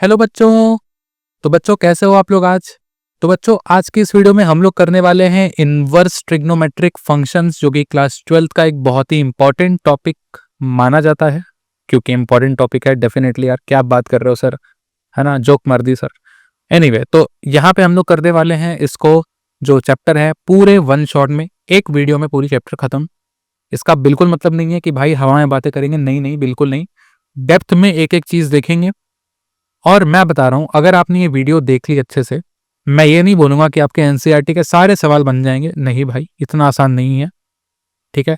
Hello बच्चों। तो बच्चों कैसे हो आप लोग आज। तो बच्चों आज की इस वीडियो में हम लोग करने वाले हैं इनवर्स ट्रिग्नोमेट्रिक फंक्शंस, जो कि क्लास 12th का एक बहुत ही इंपॉर्टेंट टॉपिक माना जाता है। क्योंकि इंपॉर्टेंट टॉपिक है डेफिनेटली। यार क्या बात कर रहे हो सर, है ना, जोक मार दी सर। एनीवे, तो यहाँ पे हम लोग करने वाले हैं इसको, जो चैप्टर है पूरे वन शॉट में, एक वीडियो में पूरी चैप्टर खत्म। इसका बिल्कुल मतलब नहीं है कि भाई हवाएं बातें करेंगे, नहीं नहीं, बिल्कुल नहीं। डेप्थ में एक एक चीज देखेंगे। और मैं बता रहा हूं, अगर आपने ये वीडियो देख ली अच्छे से, मैं ये नहीं बोलूंगा कि आपके एनसीईआरटी के सारे सवाल बन जाएंगे, नहीं भाई, इतना आसान नहीं है। ठीक है,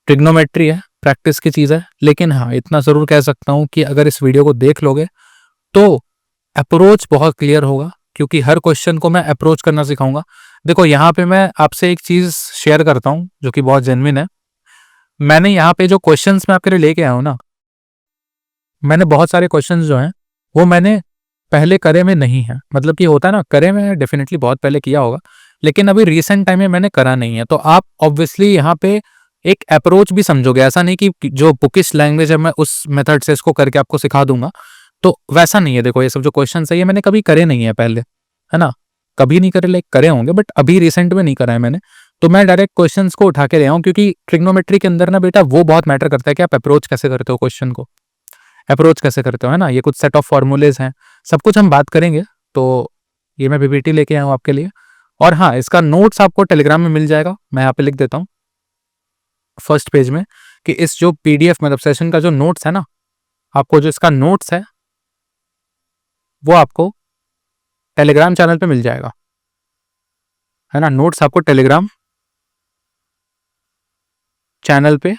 ट्रिग्नोमेट्री है, प्रैक्टिस की चीज है। लेकिन हाँ, इतना जरूर कह सकता हूं कि अगर इस वीडियो को देख लोगे तो अप्रोच बहुत क्लियर होगा, क्योंकि हर क्वेश्चन को मैं अप्रोच करना सिखाऊंगा। देखो यहाँ पे मैं आपसे एक चीज शेयर करता हूँ जो कि बहुत जेन्युइन है। मैंने यहाँ पे जो क्वेश्चंस मैं आपके लिए लेके आया हूँ ना, मैंने बहुत सारे क्वेश्चंस जो हैं वो मैंने पहले करे में नहीं है। मतलब कि होता है ना, करे में डेफिनेटली बहुत पहले किया होगा, लेकिन अभी रिसेंट टाइम में मैंने करा नहीं है। तो आप ऑब्वियसली यहाँ पे एक अप्रोच भी समझोगे। ऐसा नहीं कि जो बुकिश लैंग्वेज है मैं उस मेथड से इसको करके आपको सिखा दूंगा, तो वैसा नहीं है। देखो ये सब जो क्वेश्चन है ये मैंने कभी करे नहीं है पहले, है ना, कभी नहीं करे, लाइक करे होंगे बट अभी रिसेंट में नहीं करा है मैंने। तो मैं डायरेक्ट क्वेश्चंस को उठा के ले आऊँ, क्योंकि ट्रिग्नोमेट्री के अंदर ना बेटा वो बहुत मैटर करता है कि आप अप्रोच कैसे करते हो क्वेश्चन को, अप्रोच कैसे करते हो, है ना। ये कुछ सेट ऑफ फॉर्मूलेज हैं, सब कुछ हम बात करेंगे। तो ये मैं पीपीटी लेके आया हूँ आपके लिए। और हाँ, इसका नोट्स आपको टेलीग्राम में मिल जाएगा। मैं यहाँ पे लिख देता हूँ फर्स्ट पेज में कि इस जो पीडीएफ मतलब सेशन का जो नोट्स है ना, आपको जो इसका नोट्स है वो आपको टेलीग्राम चैनल पे मिल जाएगा, है ना। नोट्स आपको टेलीग्राम चैनल पे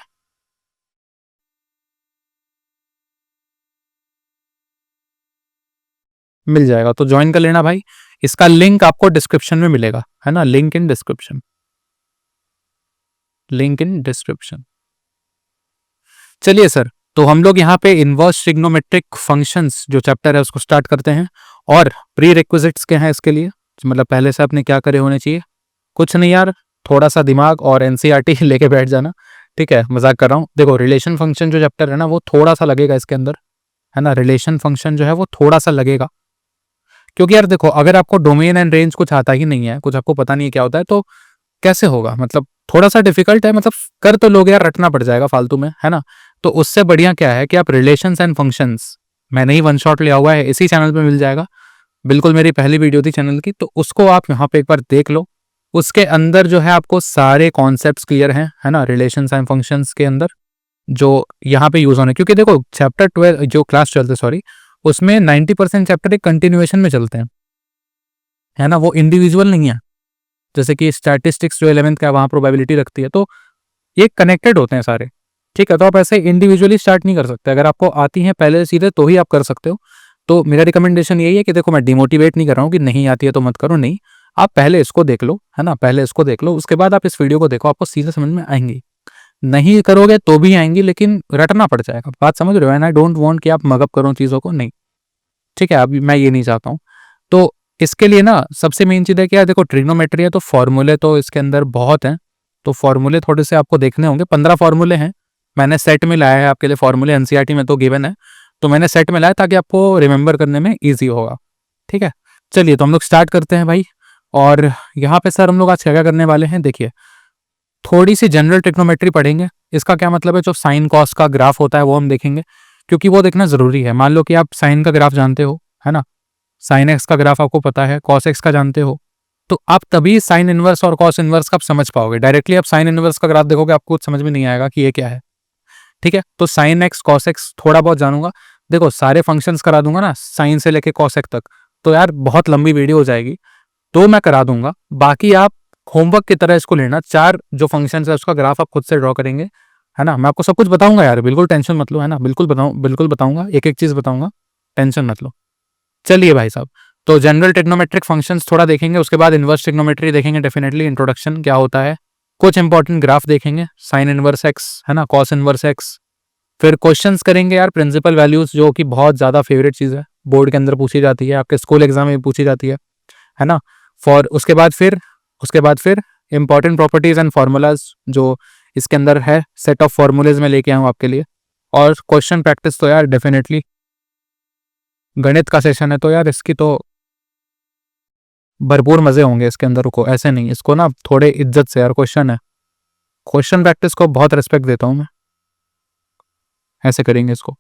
मिल जाएगा, तो ज्वाइन कर लेना भाई। इसका लिंक आपको डिस्क्रिप्शन में मिलेगा, है ना, link in description, link in description. चलिए सर, तो हम लोग यहाँ पे इनवर्स ट्रिग्नोमेट्रिक फंक्शंस जो चैप्टर है उसको स्टार्ट करते हैं। और प्री रिक्विजिट्स क्या हैं इसके लिए, मतलब पहले से आपने क्या करे होने चाहिए। कुछ नहीं यार, थोड़ा सा दिमाग और एनसीईआरटी लेके बैठ जाना। ठीक है, मजाक कर रहा हूँ। देखो रिलेशन फंक्शन जो चैप्टर है ना वो थोड़ा सा लगेगा इसके अंदर, है ना। रिलेशन फंक्शन जो है वो थोड़ा सा लगेगा, क्योंकि यार देखो अगर आपको डोमेन एंड रेंज कुछ आता ही नहीं है, कुछ आपको पता नहीं है क्या होता है, तो कैसे होगा। मतलब थोड़ा सा डिफिकल्ट है, मतलब कर तो लोग यार, रटना पड़ जाएगा फालतू में, है ना। तो उससे बढ़िया क्या है कि आप रिलेशंस एंड फंक्शंस, मैंने ही वन शॉट लिया हुआ है, इसी चैनल पे मिल जाएगा। बिल्कुल मेरी पहली वीडियो थी चैनल की, तो उसको आप यहाँ पे एक बार देख लो। उसके अंदर जो है आपको सारे कॉन्सेप्ट्स क्लियर हैं, है ना, रिलेशंस एंड फंक्शंस के अंदर जो यहाँ पे यूज होने। क्योंकि देखो चैप्टर 12 जो क्लास 12 सॉरी, उसमें 90% चैप्टर एक कंटिन्यूएशन में चलते हैं, है ना, वो इंडिविजुअल नहीं है। जैसे कि स्टैटिस्टिक्स जो 11th का वहाँ प्रोबेबिलिटी रखती है, तो ये कनेक्टेड होते हैं सारे। ठीक है, तो आप ऐसे इंडिविजुअली स्टार्ट नहीं कर सकते। अगर आपको आती है पहले से सीधे तो ही आप कर सकते हो। तो मेरा रिकमेंडेशन यही है कि देखो मैं डिमोटिवेट नहीं कर रहा हूँ कि नहीं आती है तो मत करो, नहीं, आप पहले इसको देख लो, है ना, पहले इसको देख लो, उसके बाद आप इस वीडियो को देखो, आपको सीधे समझ में आएंगी। नहीं करोगे तो भी आएंगी, लेकिन रटना पड़ जाएगा। बात समझ रहे हो। एंड आई डोंट वांट कि आप मगअप करो चीज़ों को, नहीं। ठीक है, अभी मैं ये नहीं चाहता हूँ। तो इसके लिए ना सबसे मेन चीज़ है कि यार देखो ट्रिग्नोमेट्री है तो फॉर्मूले तो इसके अंदर बहुत हैं। तो फॉर्मूले थोड़े से आपको देखने होंगे। 15 फॉर्मूले हैं, मैंने सेट में लाया है आपके लिए फॉर्मूले। एनसीईआरटी में तो गिवन है, तो मैंने सेट में लाया ताकि आपको रिमेंबर करने में ईजी होगा। ठीक है, चलिए तो हम लोग स्टार्ट करते हैं भाई। और यहाँ पे सर हम लोग आज क्या क्या करने वाले हैं, देखिए थोड़ी सी जनरल ट्रिग्नोमेट्री पढ़ेंगे। इसका क्या मतलब है, जो साइन कॉस का ग्राफ होता है वो हम देखेंगे, क्योंकि वो देखना जरूरी है। मान लो कि आप साइन का ग्राफ जानते हो, है ना, साइन एक्स का ग्राफ आपको पता है, कॉस एक्स का जानते हो, तो आप तभी साइन इनवर्स और कॉस इनवर्स का आप समझ पाओगे। डायरेक्टली आप साइन इनवर्स का ग्राफ देखोगे आपको कुछ समझ में नहीं आएगा कि ये क्या है। ठीक है, तो साइन एक्स कॉस एक्स थोड़ा बहुत जानूंगा। देखो सारे फंक्शंस करा दूंगा ना, साइन से लेके कॉस एक्स तक, तो यार बहुत लंबी वीडियो हो जाएगी, तो मैं करा दूंगा। बाकी आप होमवर्क की तरह इसको लेना, 4 जो फंक्शन है उसका ग्राफ आप खुद से ड्रॉ करेंगे, है ना। मैं आपको सब कुछ बताऊंगा यार, बिल्कुल टेंशन मत लो, है ना, बिल्कुल बताऊंगा, एक एक चीज बताऊंगा, टेंशन मत लो। चलिए भाई साहब, तो जनरल ट्रिग्नोमेट्रिक फंक्शंस थोड़ा देखेंगे, उसके बाद इनवर्स ट्रिग्नोमेट्री देखेंगे डेफिनेटली, इंट्रोडक्शन क्या होता है, कुछ इंपॉर्टेंट ग्राफ देखेंगे, साइन इनवर्स एक्स, है ना, कॉस इनवर्स एक्स। फिर क्वेश्चंस करेंगे यार, प्रिंसिपल वैल्यूज, जो कि बहुत ज्यादा फेवरेट चीज है, बोर्ड के अंदर पूछी जाती है, आपके स्कूल एग्जाम में पूछी जाती है ना। फॉर उसके बाद फिर इंपॉर्टेंट प्रॉपर्टीज एंड फार्मूलाज जो इसके अंदर है, सेट ऑफ फॉर्मूलेज में लेके आऊँ आपके लिए। और क्वेश्चन प्रैक्टिस तो यार डेफिनेटली गणित का सेशन है तो यार इसकी तो भरपूर मजे होंगे इसके अंदर। रुको, ऐसे नहीं, इसको ना थोड़े इज्जत से यार, क्वेश्चन है, क्वेश्चन प्रैक्टिस को बहुत रिस्पेक्ट देता हूं मैं। ऐसे करेंगे इसको,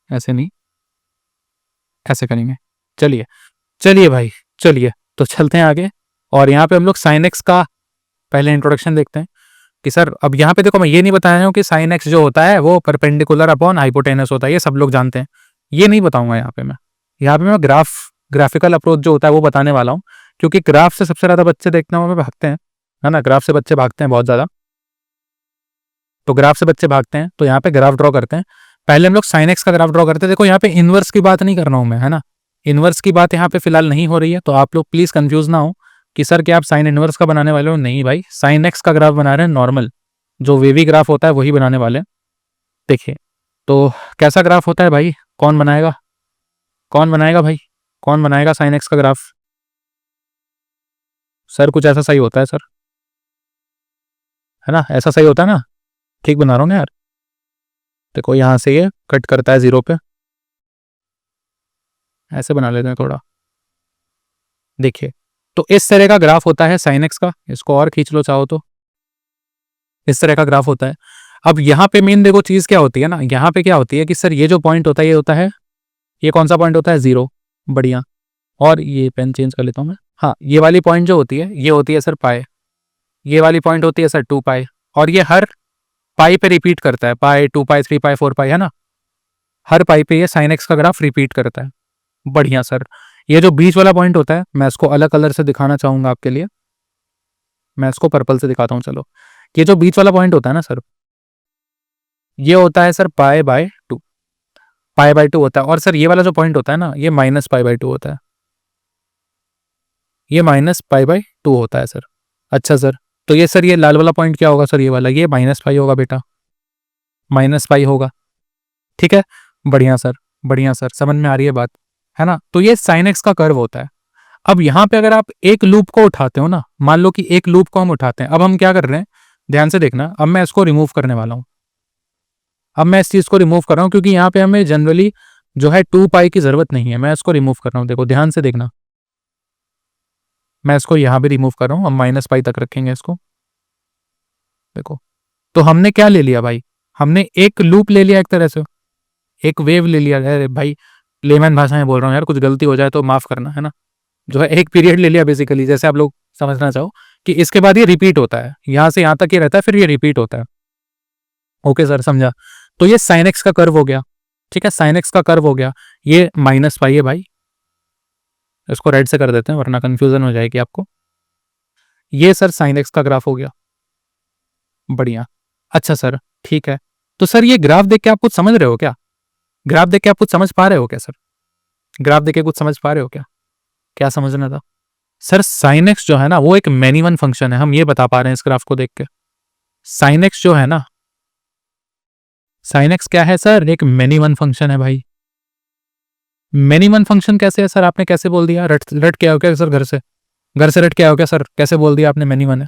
ऐसे नहीं, ऐसे करेंगे। चलिए चलिए भाई, चलिए तो चलते हैं आगे। और यहाँ पे हम लोग साइन एक्स का पहले इंट्रोडक्शन देखते हैं कि सर अब यहाँ पे देखो, मैं ये नहीं बताया हूँ कि साइन एक्स जो होता है वो परपेंडिकुलर अपॉन हाइपोटेनस होता है, ये सब लोग जानते हैं, ये नहीं बताऊंगा यहाँ पे मैं। यहाँ पे मैं ग्राफिकल अप्रोच जो होता है वो बताने वाला हूँ, क्योंकि ग्राफ से सबसे ज्यादा बच्चे देखने में भागते हैं, है ना, ग्राफ से बच्चे भागते हैं बहुत ज्यादा। तो ग्राफ से बच्चे भागते हैं तो यहाँ पे ग्राफ ड्रॉ करते हैं। पहले हम लोग साइन एक्स का ग्राफ ड्रॉ करते हैं। देखो यहाँ पे इनवर्स की बात नहीं कर रहा हूँ मैं, है ना, इनवर्स की बात यहाँ पे फिलहाल नहीं हो रही है, तो आप लोग प्लीज कंफ्यूज ना हो कि सर क्या आप साइन इनवर्स का बनाने वाले हो। नहीं भाई, साइन एक्स का ग्राफ बना रहे हैं, नॉर्मल जो वेवी ग्राफ होता है वही बनाने वाले हैं। देखिए तो कैसा ग्राफ होता है भाई, कौन बनाएगा, कौन बनाएगा भाई, कौन बनाएगा साइन एक्स का ग्राफ। सर कुछ ऐसा सही होता है सर, है ना, ऐसा सही होता है ना, ठीक बना रहा हूँ ना यार। देखो यहाँ से ये कट करता है 0 पे, ऐसे बना लेते हैं थोड़ा। देखिए तो इस तरह का ग्राफ होता है साइन एक्स का, इसको और खींच लो चाहो तो, इस तरह का ग्राफ होता है। अब यहाँ पे मेन देखो चीज क्या होती है ना, यहाँ पे क्या होती है कि सर ये जो पॉइंट होता है ये होता है, ये कौन सा पॉइंट होता है, 0, बढ़िया। और ये पेन चेंज कर लेता हूँ मैं, हाँ, ये वाली पॉइंट जो होती है ये होती है सर पाए, ये वाली पॉइंट होती है सर 2 पाए, और ये हर पाई पे रिपीट करता है, पाई 2 पाई 3 पाई 4 पाई, है ना, हर पाई पे ये साइन एक्स का ग्राफ रिपीट करता है। बढ़िया सर। ये जो बीच वाला पॉइंट होता है मैं इसको अलग कलर से दिखाना चाहूंगा आपके लिए, मैं इसको पर्पल से दिखाता हूँ। चलो, ये जो बीच वाला पॉइंट होता है ना सर, ये होता है sir pi by 2, pi by 2 होता है। और सर ये वाला जो पॉइंट होता है ना, ये माइनस पाई बाय 2 होता है, ये माइनस पाई बाय 2 होता है सर। अच्छा सर, तो ये सर ये लाल वाला पॉइंट क्या होगा सर, ये वाला, ये माइनस पाई होगा बेटा, माइनस पाई होगा, ठीक है। बढ़िया सर, बढ़िया सर, समझ में आ रही है बात, है ना। तो ये साइन एक्स का कर्व होता है। अब यहाँ पे अगर आप एक लूप को उठाते हो ना, मान लो कि एक लूप को हम उठाते हैं, अब हम क्या कर रहे हैं, ध्यान से देखना, अब मैं इसको रिमूव करने वाला हूं। अब मैं इस चीज को रिमूव कर रहा हूं क्योंकि यहाँ पे हमें जनरली जो है 2 पाई की जरूरत नहीं है, मैं इसको रिमूव कर रहा हूं। देखो ध्यान से देखना, मैं इसको यहां भी रिमूव कर रहा हूं, हम माइनस पाई तक रखेंगे इसको। देखो तो हमने क्या ले लिया भाई, हमने एक लूप ले लिया, एक तरह से एक वेव ले लिया। अरे भाई लेमैन भाषा में बोल रहा हूँ यार, कुछ गलती हो जाए तो माफ करना, है ना। जो है एक पीरियड ले लिया बेसिकली, जैसे आप लोग समझना चाहो कि इसके बाद ये रिपीट होता है, यहां से यहां तक ये रहता है, फिर ये रिपीट होता है। ओके सर, समझा। तो ये साइन एक्स का कर्व हो गया, ठीक है, साइन एक्स का कर्व हो गया। ये माइनस पाई है भाई, इसको रेड से कर देते हैं वरना कंफ्यूजन हो जाएगी आपको। ये सर साइन एक्स का ग्राफ हो गया, बढ़िया। अच्छा सर, ठीक है। तो सर ये ग्राफ देख के आप कुछ समझ रहे हो क्या, ग्राफ देख के आप कुछ समझ पा रहे हो क्या सर, ग्राफ देख के कुछ समझ पा रहे हो क्या, क्या समझना था सर। साइन एक्स जो है ना वो एक मैनी वन फंक्शन है, हम ये बता पा रहे हैं इस ग्राफ को देख के। साइन एक्स जो है ना, साइन एक्स क्या है सर, एक मैनी वन फंक्शन है भाई। मैनी वन फंक्शन कैसे है सर, आपने कैसे बोल दिया, रट रट के आओ क्या सर, घर से रट के आओ क्या सर, कैसे बोल दिया आपने मैनी वन है।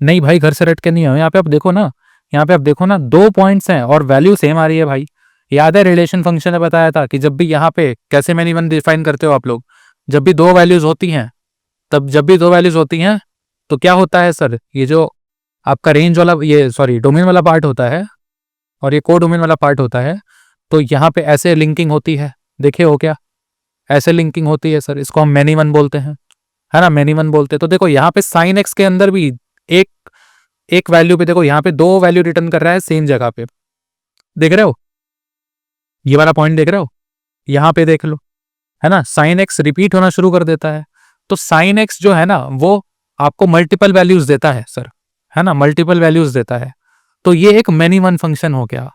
नहीं भाई, घर से रट के नहीं आओ, यहाँ पे आप देखो ना, यहाँ पे आप देखो ना, 2 पॉइंट्स हैं और वैल्यू सेम आ रही है भाई। याद है रिलेशन फंक्शन ने बताया था कि जब भी यहाँ पे कैसे मैनी वन डिफाइन करते हो आप लोग, जब भी 2 वैल्यूज होती हैं, तब जब भी 2 वैल्यूज होती हैं तो क्या होता है सर, ये जो आपका रेंज वाला, ये सॉरी डोमेन वाला पार्ट होता है और ये को डोमेन वाला पार्ट होता है, तो यहाँ पे ऐसे लिंकिंग होती है, देखे हो क्या, ऐसे लिंकिंग होती है सर, इसको हम मैनी वन बोलते हैं, है ना, मैनी वन बोलते हैं। तो देखो यहाँ पे साइन एक्स के अंदर भी एक एक वैल्यू पे देखो, यहाँ पे 2 वैल्यू रिटर्न कर रहा है सेम जगह पे, देख रहे हो, ये वाला पॉइंट देख रहे हो, यहाँ पे देख लो, है ना, साइन एक्स रिपीट होना शुरू कर देता है। तो साइन एक्स जो है ना वो आपको मल्टीपल वैल्यूज देता है सर, है ना, मल्टीपल वैल्यूज देता है। तो ये एक मैनी वन फंक्शन हो गया,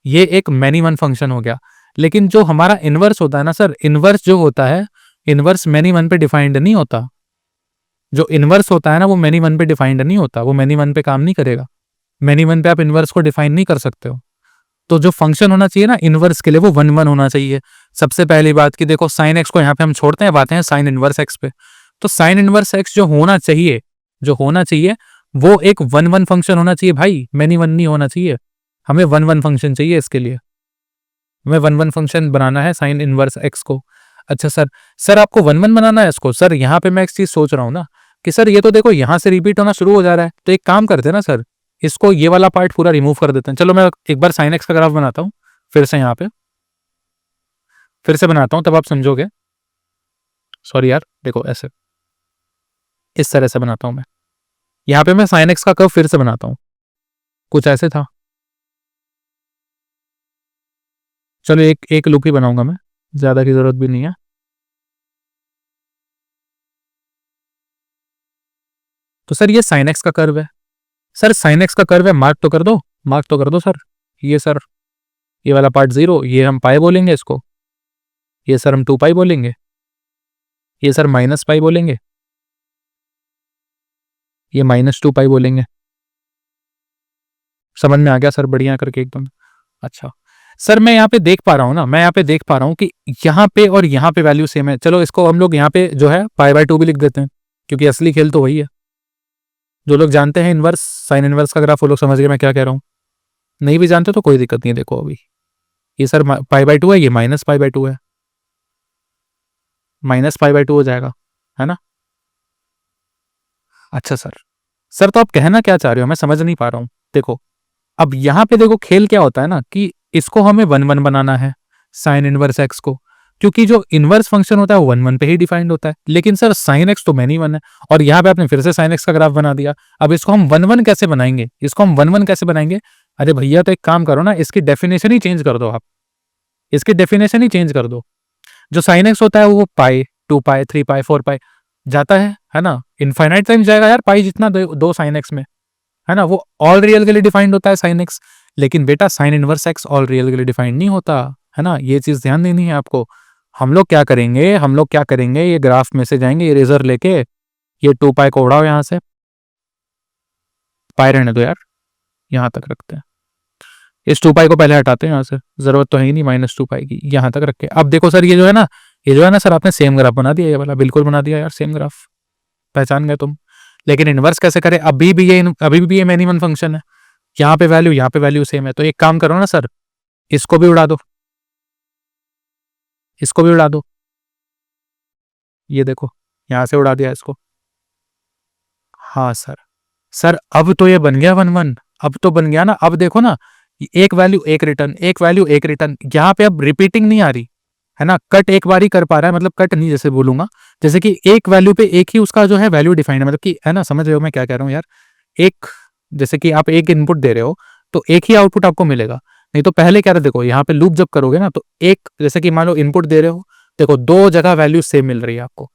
ये एक मैनी वन फंक्शन हो गया। लेकिन जो हमारा इनवर्स होता है ना सर, इनवर्स जो होता है, इनवर्स मैनी वन पे डिफाइंड नहीं होता। जो इनवर्स होता है ना वो मैनी वन पे डिफाइंड नहीं होता, वो मैनी वन पे काम नहीं करेगा। मैनी वन पे आप इनवर्स को डिफाइन नहीं कर सकते हो। तो जो फंक्शन होना चाहिए ना इनवर्स के लिए, वो 1 1 होना चाहिए। सबसे पहली बात कि देखो साइन एक्स को यहाँ पे हम छोड़ते हैं, बातें हैं साइन इनवर्स एक्स पे। तो साइन इनवर्स एक्स जो होना चाहिए, जो होना चाहिए वो एक 1 1 फंक्शन होना चाहिए भाई, मैनी वन नहीं होना चाहिए। हमें 1 1 फंक्शन चाहिए इसके लिए। हमें 1 1 फंक्शन बनाना है साइन इनवर्स एक्स को। अच्छा सर, सर आपको 1 1 बनाना है इसको। सर यहाँ पे मैं एक चीज सोच रहा हूँ ना कि सर ये तो देखो यहाँ से रिपीट होना शुरू हो जा रहा है, तो एक काम करते हैं ना सर, इसको ये वाला पार्ट पूरा रिमूव कर देते हैं। चलो मैं एक बार साइन एक्स का ग्राफ बनाता हूँ फिर से, यहाँ पे फिर से बनाता हूँ तब आप समझोगे। सॉरी यार, देखो ऐसे इस तरह से बनाता हूँ मैं। यहाँ पे मैं साइन एक्स का कर्व फिर से बनाता हूँ, कुछ ऐसे था। चलो एक एक लूप ही बनाऊंगा मैं, ज्यादा की जरूरत भी नहीं है। तो सर ये साइन एक्स का कर्व है। सर साइन एक्स का कर्व है, मार्क तो कर दो, मार्क तो कर दो सर। ये सर ये वाला पार्ट 0, ये हम पाई बोलेंगे इसको। ये सर हम 2 पाई बोलेंगे। ये सर माइनस पाई बोलेंगे। ये -2 पाई बोलेंगे। समझ में आ गया सर, बढ़िया करके एकदम। अच्छा सर, मैं यहाँ पे देख पा रहा हूँ ना, मैं यहाँ पे देख पा रहा हूँ कि यहाँ पे और यहाँ पे वैल्यू सेम है। चलो इसको हम लोग यहाँ पे जो है पाई/2 भी लिख देते हैं, क्योंकि असली खेल तो वही है। जो लोग जानते हैं इनवर्स, साइन इनवर्स का ग्राफ, वो लोग समझ गए मैं क्या कह रहा हूँ। नहीं भी जानते तो कोई दिक्कत नहीं है। देखो अभी ये सर पाई/2 है, ये -पाई/2 है, -पाई/2 हो जाएगा, है ना। अच्छा सर, सर तो आप कहना क्या चाह रहे हो, मैं समझ नहीं पा रहा हूँ। देखो अब यहाँ पे देखो खेल क्या होता है ना कि इसको हमें 1 1 बनाना है साइन इनवर्स एक्स को, क्योंकि जो इनवर्स फंक्शन होता है वो 1 1 पे ही डिफाइंड होता है। लेकिन सर साइन एक्स तो मैनी 1 है, और यहाँ पे आपने फिर से साइन एक्स का ग्राफ बना दिया। अब इसको हम 1 1 कैसे बनाएंगे, इसको हम 1 1 कैसे बनाएंगे? अरे भैया तो एक काम करो ना, इसकी डेफिनेशन ही चेंज कर दो आप, इसकी डेफिनेशन ही चेंज कर दो। जो साइन एक्स होता है वो पाई, 2 पाई, 3 पाई, 4 पाई जाता है ना, इनफाइनाइट टाइम जाएगा यार पाई जितना, दो साइन एक्स में, है ना। वो ऑल रियल के लिए डिफाइंड होता है साइन एक्स, लेकिन बेटा sign inverse x all real के लिए डिफाइंड नहीं होता, है ना। ये चीज ध्यान देनी है आपको। हम लोग क्या करेंगे, हम लोग क्या करेंगे, ये ग्राफ में से जाएंगे इरेजर लेके, ये 2 पाई को उड़ाओ यहाँ से, पाई रहने दो यार, यहाँ तक रखते हैं। इस 2 पाई को पहले हटाते हैं यहाँ से, जरूरत तो है ही नहीं -2 पाई की, यहाँ तक रखे। अब देखो सर, ये जो है ना, ये जो है ना सर, आपने सेम ग्राफ बना दिया, ये वाला बिल्कुल बना दिया यार, सेम ग्राफ, पहचान गए तुम। लेकिन इनवर्स कैसे करें? अभी भी ये मैनी 1 फंक्शन है, यहाँ पे वैल्यू सेम है। तो एक काम करो ना सर, इसको भी उड़ा दो, इसको भी उड़ा दो। ये देखो यहां से उड़ा दिया इसको। हाँ सर, सर अब तो ये बन गया 1 1, अब तो बन गया ना। अब देखो ना, एक वैल्यू एक रिटर्न, एक वैल्यू एक रिटर्न, यहाँ पे अब रिपीटिंग नहीं आ रही, है ना। कट एक बार ही कर पा रहा है, मतलब कट नहीं, जैसे बोलूंगा, जैसे कि एक वैल्यू पे एक ही उसका जो है वैल्यू डिफाइंड है, मतलब कि, है ना, समझ रहे हो मैं क्या कह रहा हूँ यार। एक, जैसे कि आप एक इनपुट दे रहे हो तो एक ही आउटपुट आपको मिलेगा। नहीं तो पहले क्या था, देखो यहाँ पे लूप जब करोगे ना, तो एक, जैसे कि मान लो इनपुट दे रहे हो, देखो दो जगह वैल्यू सेम मिल रही है आपको,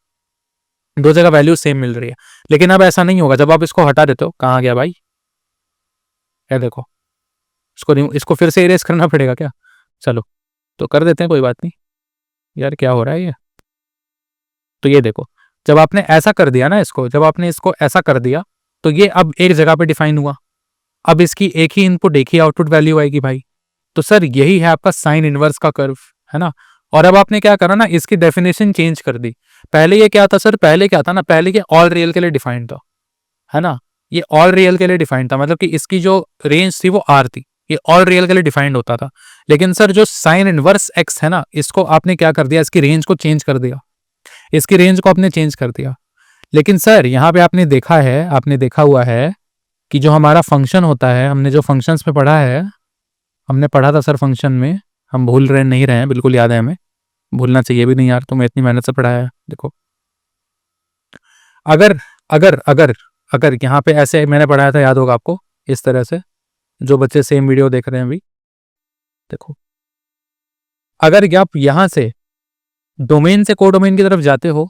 दो जगह वैल्यू सेम मिल रही है। लेकिन अब ऐसा नहीं होगा, जब आप इसको हटा देते हो, कहाँ गया भाई, ये देखो, इसको फिर से इरेज करना पड़ेगा क्या? चलो तो कर देते हैं, कोई बात नहीं यार, क्या हो रहा है ये। तो ये देखो, जब आपने ऐसा कर दिया ना इसको, जब आपने इसको ऐसा कर दिया, तो ये अब एक जगह पे डिफाइन हुआ। अब इसकी एक ही इनपुट, एक ही आउटपुट वैल्यू आएगी भाई। तो सर यही है आपका साइन इनवर्स का कर्व, है ना। और अब आपने क्या करा ना, इसकी डेफिनेशन चेंज कर दी। पहले ये क्या था सर, पहले क्या था ना, पहले ये ऑल रियल के लिए डिफाइंड था, है ना। ये ऑल रियल के लिए डिफाइंड था, मतलब कि इसकी जो रेंज थी वो आर थी, ये ऑल रियल के लिए डिफाइंड होता था। लेकिन सर जो साइन इनवर्स एक्स है ना, इसको आपने क्या कर दिया, इसकी रेंज को चेंज कर दिया, इसकी रेंज को आपने चेंज कर दिया। लेकिन सर यहाँ पे आपने देखा है, आपने देखा हुआ है कि जो हमारा फंक्शन होता है, हमने जो फंक्शंस में पढ़ा है, हमने पढ़ा था सर फंक्शन में, हम भूल रहे नहीं रहे हैं, बिल्कुल याद है हमें, भूलना चाहिए भी नहीं यार, तुम्हें इतनी मेहनत से पढ़ाया है। देखो अगर अगर अगर अगर यहाँ पे ऐसे मैंने पढ़ाया था, याद होगा आपको, इस तरह से, जो बच्चे सेम वीडियो देख रहे हैं अभी, देखो अगर आप यहाँ से डोमेन से कोडोमेन की तरफ जाते हो,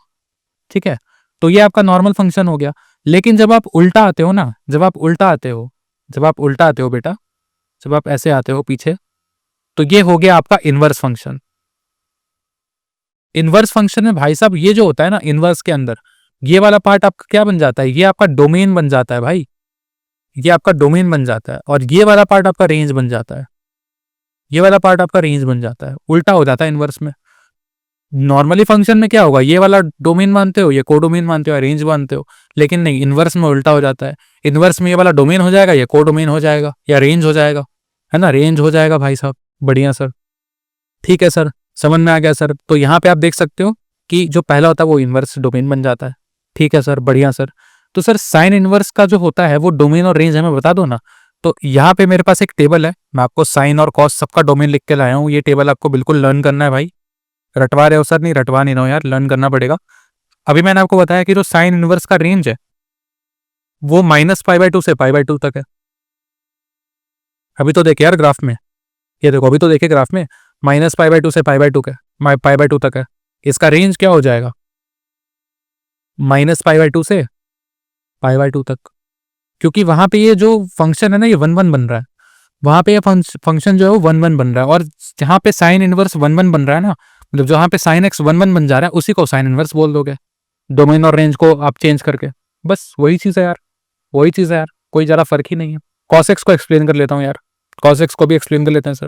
ठीक है, तो ये आपका नॉर्मल फंक्शन हो गया। लेकिन जब आप उल्टा आते हो ना, जब आप उल्टा आते हो, जब आप उल्टा आते हो बेटा, जब आप ऐसे आते हो पीछे, तो ये हो गया आपका इनवर्स फंक्शन। इनवर्स फंक्शन में भाई साहब ये जो होता है ना, इनवर्स के अंदर ये वाला पार्ट आपका क्या बन जाता है, ये आपका डोमेन बन जाता है भाई, ये आपका डोमेन बन जाता है, और ये वाला पार्ट आपका रेंज बन जाता है, ये वाला पार्ट आपका रेंज बन जाता है, उल्टा हो जाता है इनवर्स में। नॉर्मली फंक्शन में क्या होगा, ये वाला डोमेन मानते हो, ये कोडोमेन मानते हो, रेंज मानते हो, लेकिन नहीं, इनवर्स में उल्टा हो जाता है। इनवर्स में ये वाला डोमेन हो जाएगा, ये कोडोमेन हो जाएगा, या रेंज हो जाएगा, है ना, रेंज हो जाएगा भाई साहब, बढ़िया सर। ठीक है सर, समझ में आ गया सर। तो यहाँ पे आप देख सकते हो कि जो पहला होता है वो इनवर्स डोमेन बन जाता है। ठीक है सर, बढ़िया सर। तो सर साइन इनवर्स का जो होता है वो डोमेन और रेंज हमें बता दो ना। तो यहाँ पे मेरे पास एक टेबल है, मैं आपको साइन और कॉस सबका डोमेन लिख के लाया हूँ। ये टेबल आपको बिल्कुल लर्न करना है भाई। रटवा रहे हो सर? नहीं रटवा नहीं रहा हूँ यार, लर्न करना पड़ेगा। अभी मैंने आपको बताया कि जो साइन इनवर्स का रेंज है वो -π/2 से π/2 तक है। अभी तो देखे यार ग्राफ में, ये देखो अभी तो देखे ग्राफ में, -π/2 से π/2 का π/2 तक है। इसका रेंज क्या हो जाएगा? -π/2 से π/2 तक। क्योंकि वहां पे ये जो फंक्शन है ना ये 1 1 बन रहा है, वहां पे ये फंक्शन जो है वो 1 1 बन रहा है। और जहां पे साइन इनवर्स 1 1 बन रहा है ना, मतलब जहां पे साइन एक्स 1 1 बन जा रहा है उसी को साइन इनवर्स बोल दोगे, डोमेन और रेंज को आप चेंज करके। बस वही चीज है यार, वही चीज है यार, कोई ज्यादा फर्क ही नहीं है। कॉस एक्स को एक्सप्लेन कर लेता हूँ यार, कॉस एक्स को भी एक्सप्लेन कर लेते हैं सर।